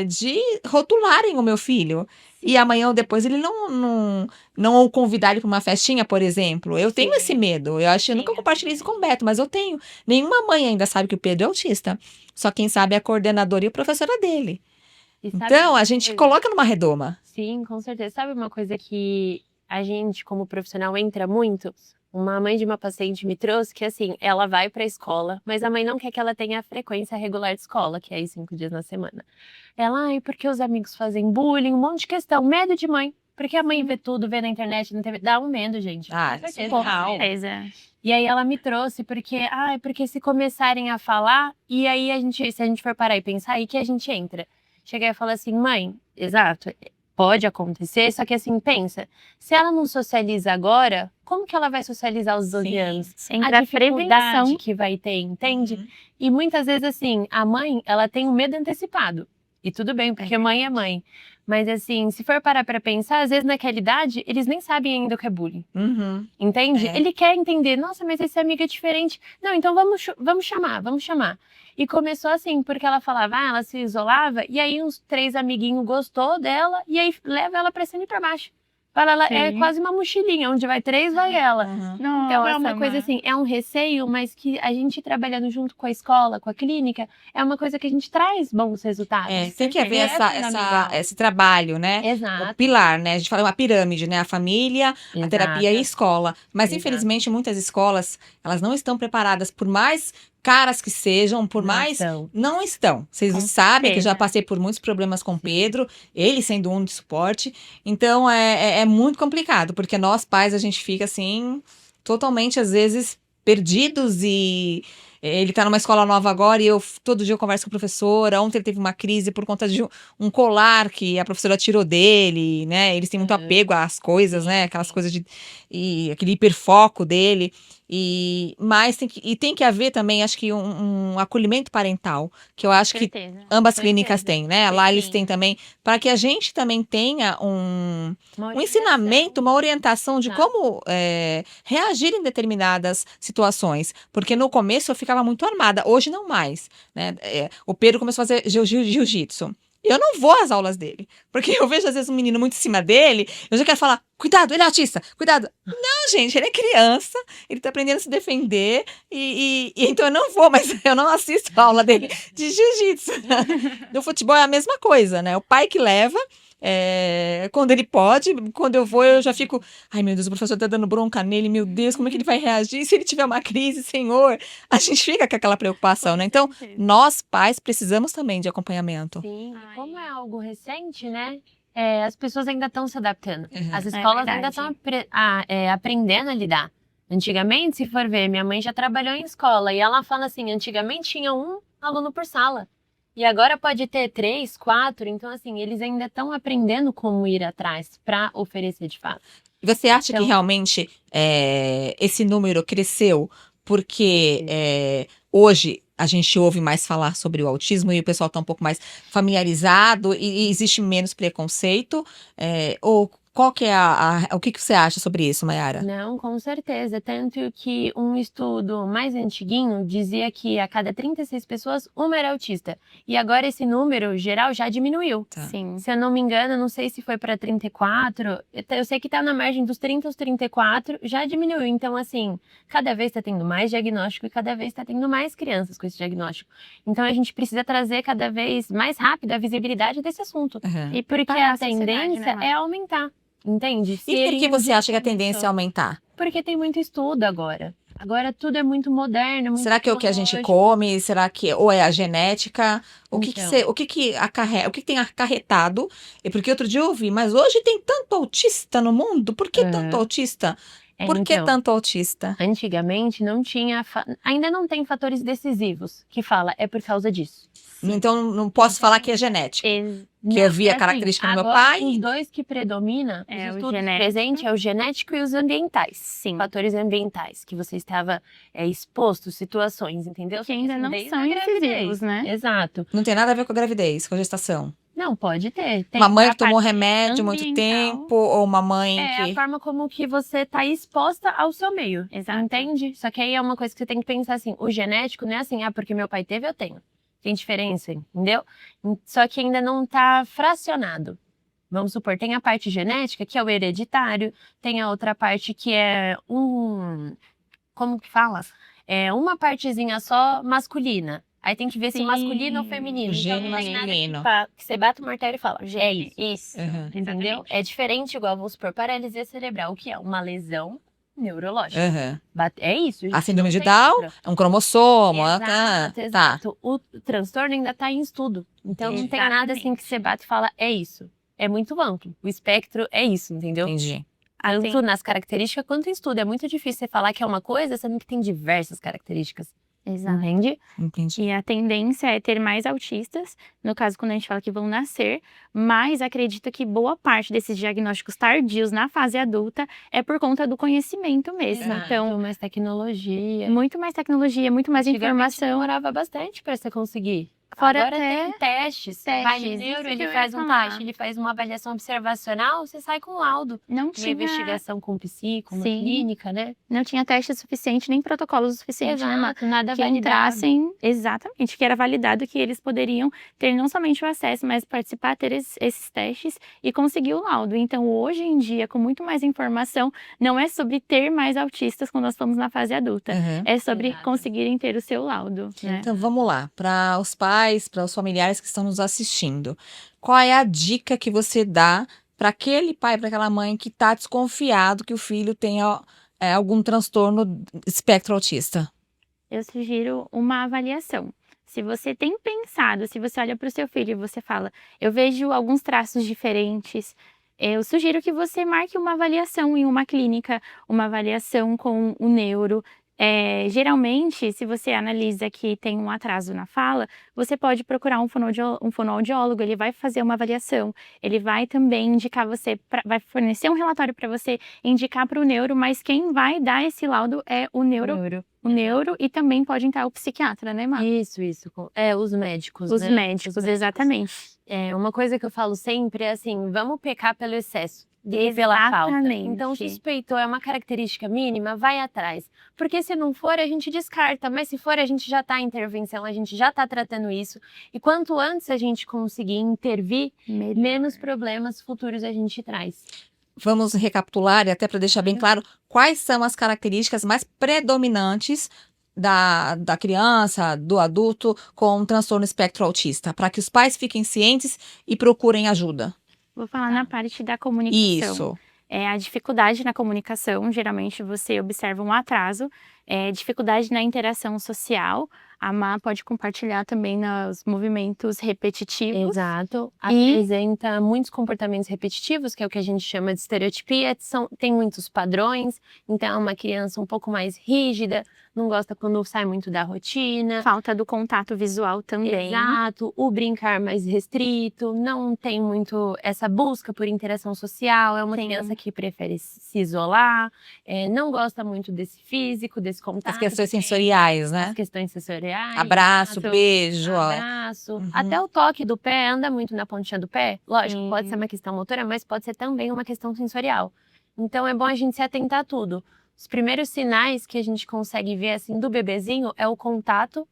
de rotularem o meu filho. E amanhã ou depois ele não o convidar para uma festinha, por exemplo. Eu tenho esse medo. Eu nunca compartilhei isso com o Beto, mas eu tenho. Nenhuma mãe ainda sabe que o Pedro é autista. Só quem sabe é a coordenadora e a professora dele. Então, a gente coloca numa redoma. Sim, com certeza. Sabe uma coisa que a gente, como profissional, entra muito? Uma mãe de uma paciente me trouxe que, assim, ela vai pra escola, mas a mãe não quer que ela tenha a frequência regular de escola, que é aí 5 dias na semana. Ela, ai, porque os amigos fazem bullying, um monte de questão, medo de mãe. Porque a mãe vê tudo, vê na internet, na TV, dá um medo, gente. Ah, Com isso é certeza. real. Certeza. E aí ela me trouxe porque se começarem a falar, e aí se a gente for parar e pensar, aí que a gente entra. Cheguei a falar assim, mãe, exato, pode acontecer, só que assim, pensa, se ela não socializa agora, como que ela vai socializar aos 12 Sim. anos? Entra A a prevenção. dificuldade que vai ter, entende? Uhum. E muitas vezes, assim, a mãe, ela tem um medo antecipado. E tudo bem, porque mãe é mãe. Mas assim, se for parar pra pensar, às vezes naquela idade, eles nem sabem ainda o que é bullying. Uhum. Entende? É. Ele quer entender, nossa, mas esse amigo é diferente. Não, então vamos chamar. E começou assim, porque ela falava, ela se isolava, e aí uns 3 amiguinhos gostou dela, e aí leva ela pra cima e pra baixo. Fala, ela é Sim. quase uma mochilinha, onde vai 3, vai ela. Uhum. Então é Nossa, uma coisa Má. assim, é um receio, mas que a gente trabalhando junto com a escola, com a clínica, é uma coisa que a gente traz bons resultados. É, tem que haver É fundamental. esse trabalho, né? O Exato. pilar, né? A gente fala uma pirâmide, né? A família, a terapia e a escola. Mas, Exato. infelizmente, muitas escolas, elas não estão preparadas, por mais caras que sejam, por mais... Não estão. Vocês Com sabem que eu já certeza. passei por muitos problemas com o Pedro, ele sendo um de suporte. Então, é muito complicado, porque nós, pais, a gente fica, assim, totalmente, às vezes, perdidos e... Ele tá numa escola nova agora e todo dia eu converso com a professora. Ontem ele teve uma crise por conta de um colar que a professora tirou dele, né? Eles têm muito apego às coisas, né? Aquelas coisas e aquele hiperfoco dele. Mas tem que haver também, acho que um acolhimento parental, que eu acho que Certeza. ambas Certeza. clínicas têm, né? Lá eles Sim. têm também, para que a gente também tenha um Uma ensinamento, uma orientação de Tá. como reagir em determinadas situações. Porque no começo eu ficava muito armada, hoje não mais, né? O Pedro começou a fazer jiu-jitsu. Eu não vou às aulas dele, porque eu vejo às vezes um menino muito em cima dele, eu já quero falar, cuidado, ele é autista, cuidado. Não, gente, ele é criança, ele tá aprendendo a se defender, então eu não vou, mas eu não assisto a aula dele de jiu-jitsu. No futebol é a mesma coisa, né? O pai que leva, quando ele pode, quando eu vou, eu já fico, ai meu Deus, o professor tá dando bronca nele, meu Deus, como é que ele vai reagir se ele tiver uma crise, senhor? A gente fica com aquela preocupação, né? Então, nós, pais, precisamos também de acompanhamento. Sim, e Ai. como é algo recente, né? As pessoas ainda estão se adaptando. Uhum. As escolas ainda verdade. estão aprendendo a lidar. Antigamente, se for ver, minha mãe já trabalhou em escola e ela fala assim: antigamente tinha um aluno por sala. E agora pode ter 3, 4. Então, assim, eles ainda estão aprendendo como ir atrás para oferecer de fato. E você acha Então- que realmente esse número cresceu porque hoje a gente ouve mais falar sobre o autismo e o pessoal está um pouco mais familiarizado e existe menos preconceito? Ou qual que é o que você acha sobre isso, Mayara? Não, com certeza. Tanto que um estudo mais antiguinho dizia que a cada 36 pessoas, uma era autista. E agora esse número geral já diminuiu. Tá. Sim. Se eu não me engano, não sei se foi para 34. Eu sei que tá na margem dos 30 aos 34, já diminuiu. Então, assim, cada vez está tendo mais diagnóstico e cada vez está tendo mais crianças com esse diagnóstico. Então, a gente precisa trazer cada vez mais rápido a visibilidade desse assunto. Uhum. E porque Para a a sociedade, tendência né, Mar? é aumentar. Entende? Se E por ele que um você dia acha que a tendência é começou- aumentar? Porque tem muito estudo agora. Agora tudo é muito moderno, muito Será que é o que a gente tecnológico. come? Será que ou é a genética? O que Então. o que tem acarretado? E porque outro dia eu ouvi, mas hoje tem tanto autista no mundo? Por que tanto autista? Por que Então, tanto autista? antigamente não tinha, ainda não tem fatores decisivos que fala é por causa disso. Então não posso falar que é genética. Que eu vi a característica no meu agora, pai. Os dois que predominam, É os o estudos genético. presentes é o genético e os ambientais. Sim. Fatores ambientais, que você estava exposto, situações, entendeu? Que ainda não Desde são a gravidez. incisivos, né? Exato. Não tem nada a ver com a gravidez, com a gestação. Não, pode ter. Tem Uma mãe a que tomou parte remédio muito ambiental. tempo, ou uma mãe É que. a forma como que você tá exposta ao seu meio. Exato. Entende? Só que aí é uma coisa que você tem que pensar assim, o genético não é assim, porque meu pai teve, eu tenho. Tem diferença, entendeu? Só que ainda não tá fracionado. Vamos supor, tem a parte genética, que é o hereditário, tem a outra parte que é como que fala? É uma partezinha só masculina. Aí tem que ver se Sim. masculino ou feminino. Gene Então, não tem nada masculino. que você bate o martelo e fala, é isso. Isso. Uhum. Entendeu? Exatamente. É diferente, igual, vamos supor, paralisia cerebral, o que é uma lesão neurológico. Aham. É isso, gente. A síndrome não de tem Down outra. é um cromossomo. Exato, Tá. exato. O transtorno ainda está em estudo. Então não tem nada assim que você bate e fala, é isso. É muito amplo. O espectro é isso, entendeu? Entendi. Tanto nas características quanto em estudo. É muito difícil você falar que é uma coisa, sendo que tem diversas características. Exato. Entende? Entendi. E a tendência é ter mais autistas, no caso, quando a gente fala que vão nascer, mas acredito que boa parte desses diagnósticos tardios na fase adulta é por conta do conhecimento mesmo. Exato, Então, mais tecnologia. muito mais tecnologia, muito mais Antigamente informação. demorava bastante para você conseguir. Fora Agora até tem testes. Vai no testes, neuro, isso que ele eu ia faz um falar. teste, ele faz uma avaliação observacional, você sai com laudo. Não Uma tinha, investigação com psi, com uma Sim. clínica, né? não tinha teste suficiente, nem protocolo suficiente, né, Má? Exato, nada Que validado. entrassem, exatamente, que era validado que eles poderiam ter não somente o acesso, mas participar, ter esses testes e conseguir o laudo. Então, hoje em dia, com muito mais informação, não é sobre ter mais autistas quando nós estamos na fase adulta, Uhum. é sobre Exato. conseguirem ter o seu laudo, né? Então vamos lá, para os pais, para os familiares que estão nos assistindo. Qual é a dica que você dá para aquele pai, para aquela mãe que está desconfiado que o filho tenha algum transtorno espectro autista? Eu sugiro uma avaliação. Se você tem pensado, se você olha para o seu filho e você fala, eu vejo alguns traços diferentes, eu sugiro que você marque uma avaliação em uma clínica, uma avaliação com o neuro. Geralmente, se você analisa que tem um atraso na fala, você pode procurar um fonoaudiólogo, ele vai fazer uma avaliação, ele vai também indicar você, vai fornecer um relatório para você, indicar para o neuro, mas quem vai dar esse laudo é o neuro e também pode entrar o psiquiatra, né, Má? Isso. Os médicos, Os né? médicos, exatamente. Uma coisa que eu falo sempre é assim, vamos pecar pelo excesso e pela falta. Exatamente. Então, suspeitou, é uma característica mínima, vai atrás. Porque se não for, a gente descarta. Mas se for, a gente já está em intervenção, a gente já está tratando isso. E quanto antes a gente conseguir intervir, menos problemas futuros a gente traz. Vamos recapitular e até para deixar bem claro quais são as características mais predominantes da criança, do adulto com transtorno espectro autista, para que os pais fiquem cientes e procurem ajuda. Vou falar na parte da comunicação. Isso. A dificuldade na comunicação, geralmente você observa um atraso, dificuldade na interação social. A Má pode compartilhar também nos movimentos repetitivos. Exato. Apresenta muitos comportamentos repetitivos, que é o que a gente chama de estereotipia. Tem muitos padrões, então é uma criança um pouco mais rígida, não gosta quando sai muito da rotina. Falta do contato visual também. Exato. O brincar mais restrito, não tem muito essa busca por interação social. É uma criança que prefere se isolar, não gosta muito desse físico, desse contato. As questões sensoriais, né? As questões sensoriais. Abraço, exato. beijo. Abraço. Até o toque do pé, anda muito na pontinha do pé. Lógico, Sim. pode ser uma questão motora, mas pode ser também uma questão sensorial. Então é bom a gente se atentar a tudo. Os primeiros sinais que a gente consegue ver assim do bebezinho é o contato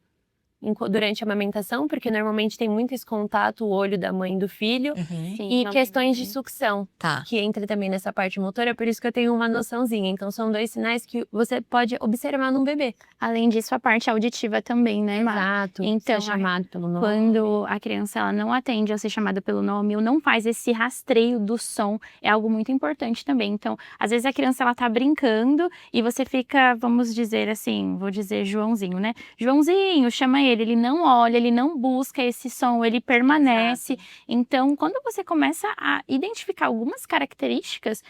durante a amamentação, porque normalmente tem muito esse contato, o olho da mãe e do filho, Uhum. Sim, e questões de sucção, Tá. que entra também nessa parte motora, por isso que eu tenho uma noçãozinha. Então são 2 sinais que você pode observar num bebê. Além disso, a parte auditiva também, né, Má? Exato. Então, ser chamado pelo nome. Quando a criança ela não atende a ser chamada pelo nome ou não faz esse rastreio do som, é algo muito importante também. Então, às vezes a criança ela tá brincando e você fica, vamos dizer assim, vou dizer Joãozinho, né? Joãozinho, chama ele não olha, ele não busca esse som, ele permanece. Exato. Então, quando você começa a identificar algumas características,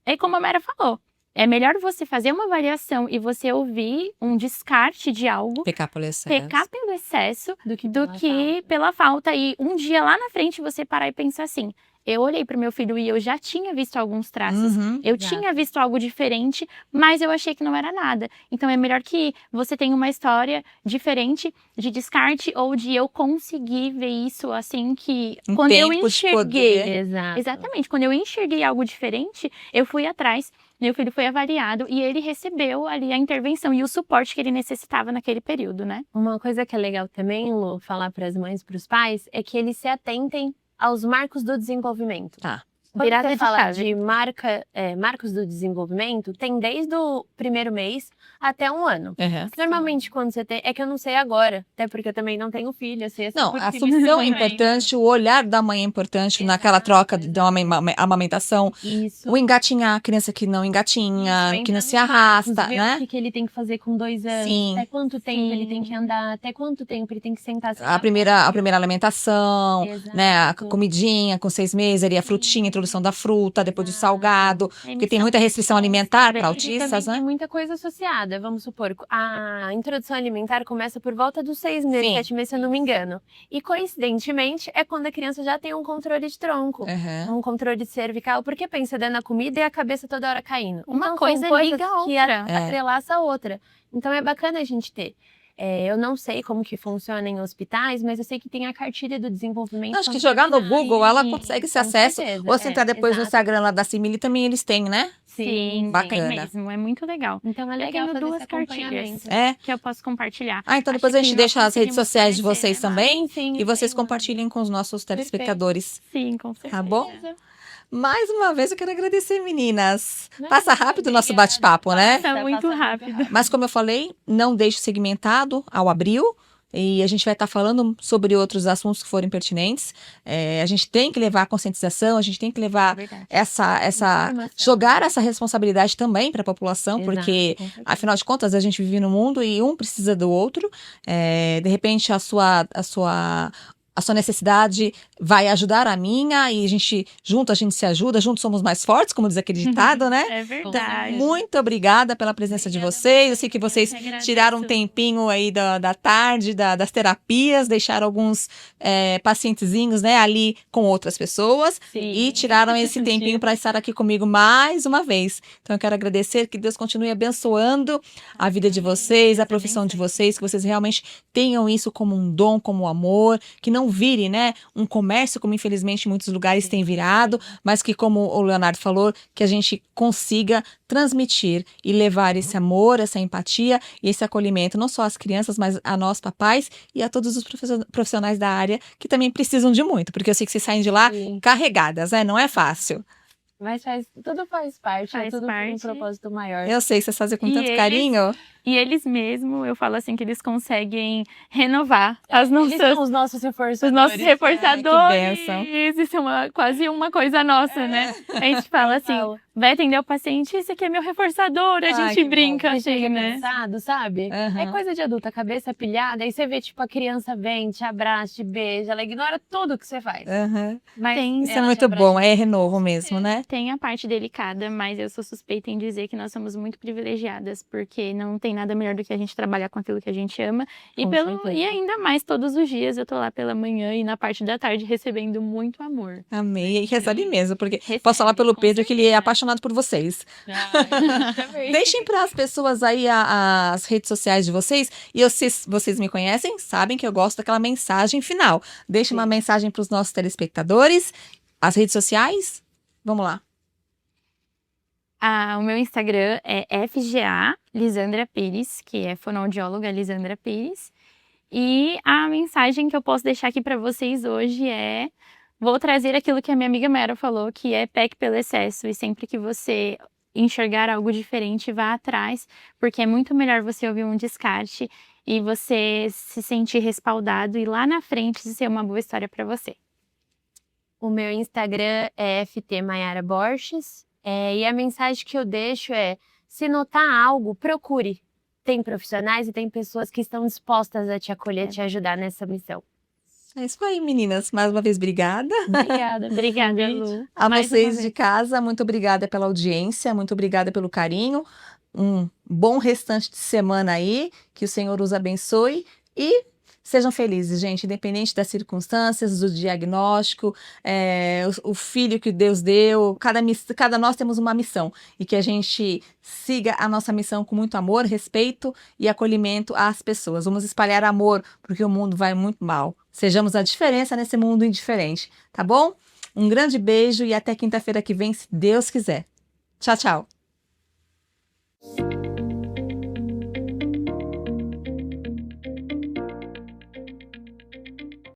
é como a Mera falou, é melhor você fazer uma avaliação e você ouvir um descarte de algo, Pecar pelo excesso. pecar pelo excesso, Do que pela falta. E um dia lá na frente você parar e pensar assim, eu olhei para o meu filho e eu já tinha visto alguns traços, Uhum. eu Exato. tinha visto algo diferente, mas eu achei que não era nada. Então é melhor que você tenha uma história diferente de descarte ou de eu conseguir ver isso assim que Um quando eu tempo de enxerguei. poder. Exato. Exatamente, quando eu enxerguei algo diferente, eu fui atrás, meu filho foi avaliado e ele recebeu ali a intervenção e o suporte que ele necessitava naquele período, né? Uma coisa que é legal também, Lu, falar para as mães e para os pais, é que eles se atentem aos marcos do desenvolvimento. Tá. Quando Virada você de fala chave. de marcos do desenvolvimento, tem desde o primeiro mês até 1 ano. Aham. Normalmente, quando você tem. É que eu não sei agora, até porque eu também não tenho filho, eu sei assim Não, por a cima função é também. importante, o olhar da mãe é importante naquela troca de uma amamentação. Isso. O engatinhar, a criança que não engatinha, que não se arrasta, ver né? o que ele tem que fazer com 2 anos, Sim. até quanto tempo ele tem que andar, até quanto tempo ele tem que sentar sem A primeira alimentação, né? A Exato. comidinha com 6 meses, ali a frutinha, a introdução da fruta, depois do Exato. salgado, porque tem muita restrição alimentar para Porque também autistas, tem né? muita coisa associada. Vamos supor, a introdução alimentar começa por volta dos 6 meses, Sim. 7 meses, se eu não me engano. E coincidentemente é quando a criança já tem um controle de tronco, Aham. um controle cervical, porque pensa dando a comida e a cabeça toda hora caindo. Uma Então, coisa são coisas liga a que outra. atrelaça a outra. Então é bacana a gente ter. Eu não sei como que funciona em hospitais, mas eu sei que tem a cartilha do desenvolvimento. Acho que jogar no Google, ela consegue esse Com acesso. certeza, Ou se entrar depois no exato. Instagram lá da Simile, também eles têm, né? Sim, Bacana. tem mesmo, é muito legal. Então é Eu legal tenho fazer duas esse acompanhamento. cartilhas É. que eu posso compartilhar. Ah, então Acho depois a que gente nós deixa as redes conseguimos sociais de conhecer, vocês né, Mari? também. Sim, E vocês sim. compartilhem com os nossos telespectadores. Sim, com certeza. Tá bom? Mais uma vez eu quero agradecer, meninas. Não, Passa rápido o nosso obrigada. bate-papo, né? Passa muito rápido. Mas como eu falei, não deixe segmentado ao abril. E a gente vai estar falando sobre outros assuntos que forem pertinentes. A gente tem que levar a conscientização, a gente tem que levar Verdade. essa Informação. jogar essa responsabilidade também para a população, Exato, porque com certeza. afinal de contas a gente vive no mundo e um precisa do outro. De repente a sua necessidade vai ajudar a minha e a gente se ajuda, juntos somos mais fortes, como diz aquele ditado, né? É verdade. Muito obrigada pela presença de vocês. Eu sei que vocês Eu que agradeço. tiraram um tempinho aí da tarde, das terapias, deixaram alguns pacientezinhos, né, ali com outras pessoas. Sim. E tiraram esse tempinho para estar aqui comigo mais uma vez. Então eu quero agradecer, que Deus continue abençoando a vida de vocês, a profissão de vocês, que vocês realmente tenham isso como um dom, como um amor, que não vire, né, um comércio, como infelizmente muitos lugares têm virado, mas que, como o Leonardo falou, que a gente consiga transmitir e levar esse amor, essa empatia e esse acolhimento, não só às crianças, mas a nós papais e a todos os profissionais da área que também precisam de muito, porque eu sei que vocês saem de lá Sim. carregadas, né? Não é fácil. Mas tudo faz parte, Faz tudo por um parte. propósito maior. Eu sei que vocês fazem com E tanto eles- carinho. E eles mesmo, eu falo assim, que eles conseguem renovar as Eles nossas... são os nossos reforçadores. Os nossos reforçadores. bênção. Isso é quase uma coisa nossa, né? A gente fala assim, vai atender o paciente, esse aqui é meu reforçador, a Ai, gente que bom. brinca Você chega assim, né? cansado, sabe? Aham. É coisa de adulta, cabeça pilhada, aí você vê, tipo, a criança vem, te abraça, te beija, ela ignora tudo que você faz. Aham. Mas Tem- Isso é ela te muito abraça. bom, é renovo mesmo, né? Tem a parte delicada, mas eu sou suspeita em dizer que nós somos muito privilegiadas, porque não tem nada melhor do que a gente trabalhar com aquilo que a gente ama. E, Com certeza. e ainda mais todos os dias eu tô lá pela manhã e na parte da tarde recebendo muito amor. Amei, e recebe mesmo, porque Recebe, posso falar pelo com Pedro que ele é certeza. apaixonado por vocês. Também. Deixem para as pessoas aí as redes sociais de vocês. E vocês me conhecem, sabem que eu gosto daquela mensagem final. Deixe uma mensagem para os nossos telespectadores. As redes sociais, vamos lá. O meu Instagram é FGA Lisandra Pires, que é fonoaudióloga Lisandra Pires. E a mensagem que eu posso deixar aqui para vocês hoje é: vou trazer aquilo que a minha amiga Mera falou, que é peque pelo excesso. E sempre que você enxergar algo diferente, vá atrás, porque é muito melhor você ouvir um descarte e você se sentir respaldado e lá na frente ser uma boa história para você. O meu Instagram é FT Maiara Borges. E a mensagem que eu deixo é: se notar algo, procure. Tem profissionais e tem pessoas que estão dispostas a te acolher, te ajudar nessa missão. É isso aí, meninas. Mais uma vez, obrigada. Obrigada. Obrigada, Lu. A Mais uma vocês vez. de casa, muito obrigada pela audiência, muito obrigada pelo carinho. Um bom restante de semana aí, que o Senhor os abençoe e sejam felizes, gente, independente das circunstâncias, do diagnóstico, o filho que Deus deu, cada nós temos uma missão e que a gente siga a nossa missão com muito amor, respeito e acolhimento às pessoas. Vamos espalhar amor, porque o mundo vai muito mal. Sejamos a diferença nesse mundo indiferente, tá bom? Um grande beijo e até quinta-feira que vem, se Deus quiser. Tchau, tchau.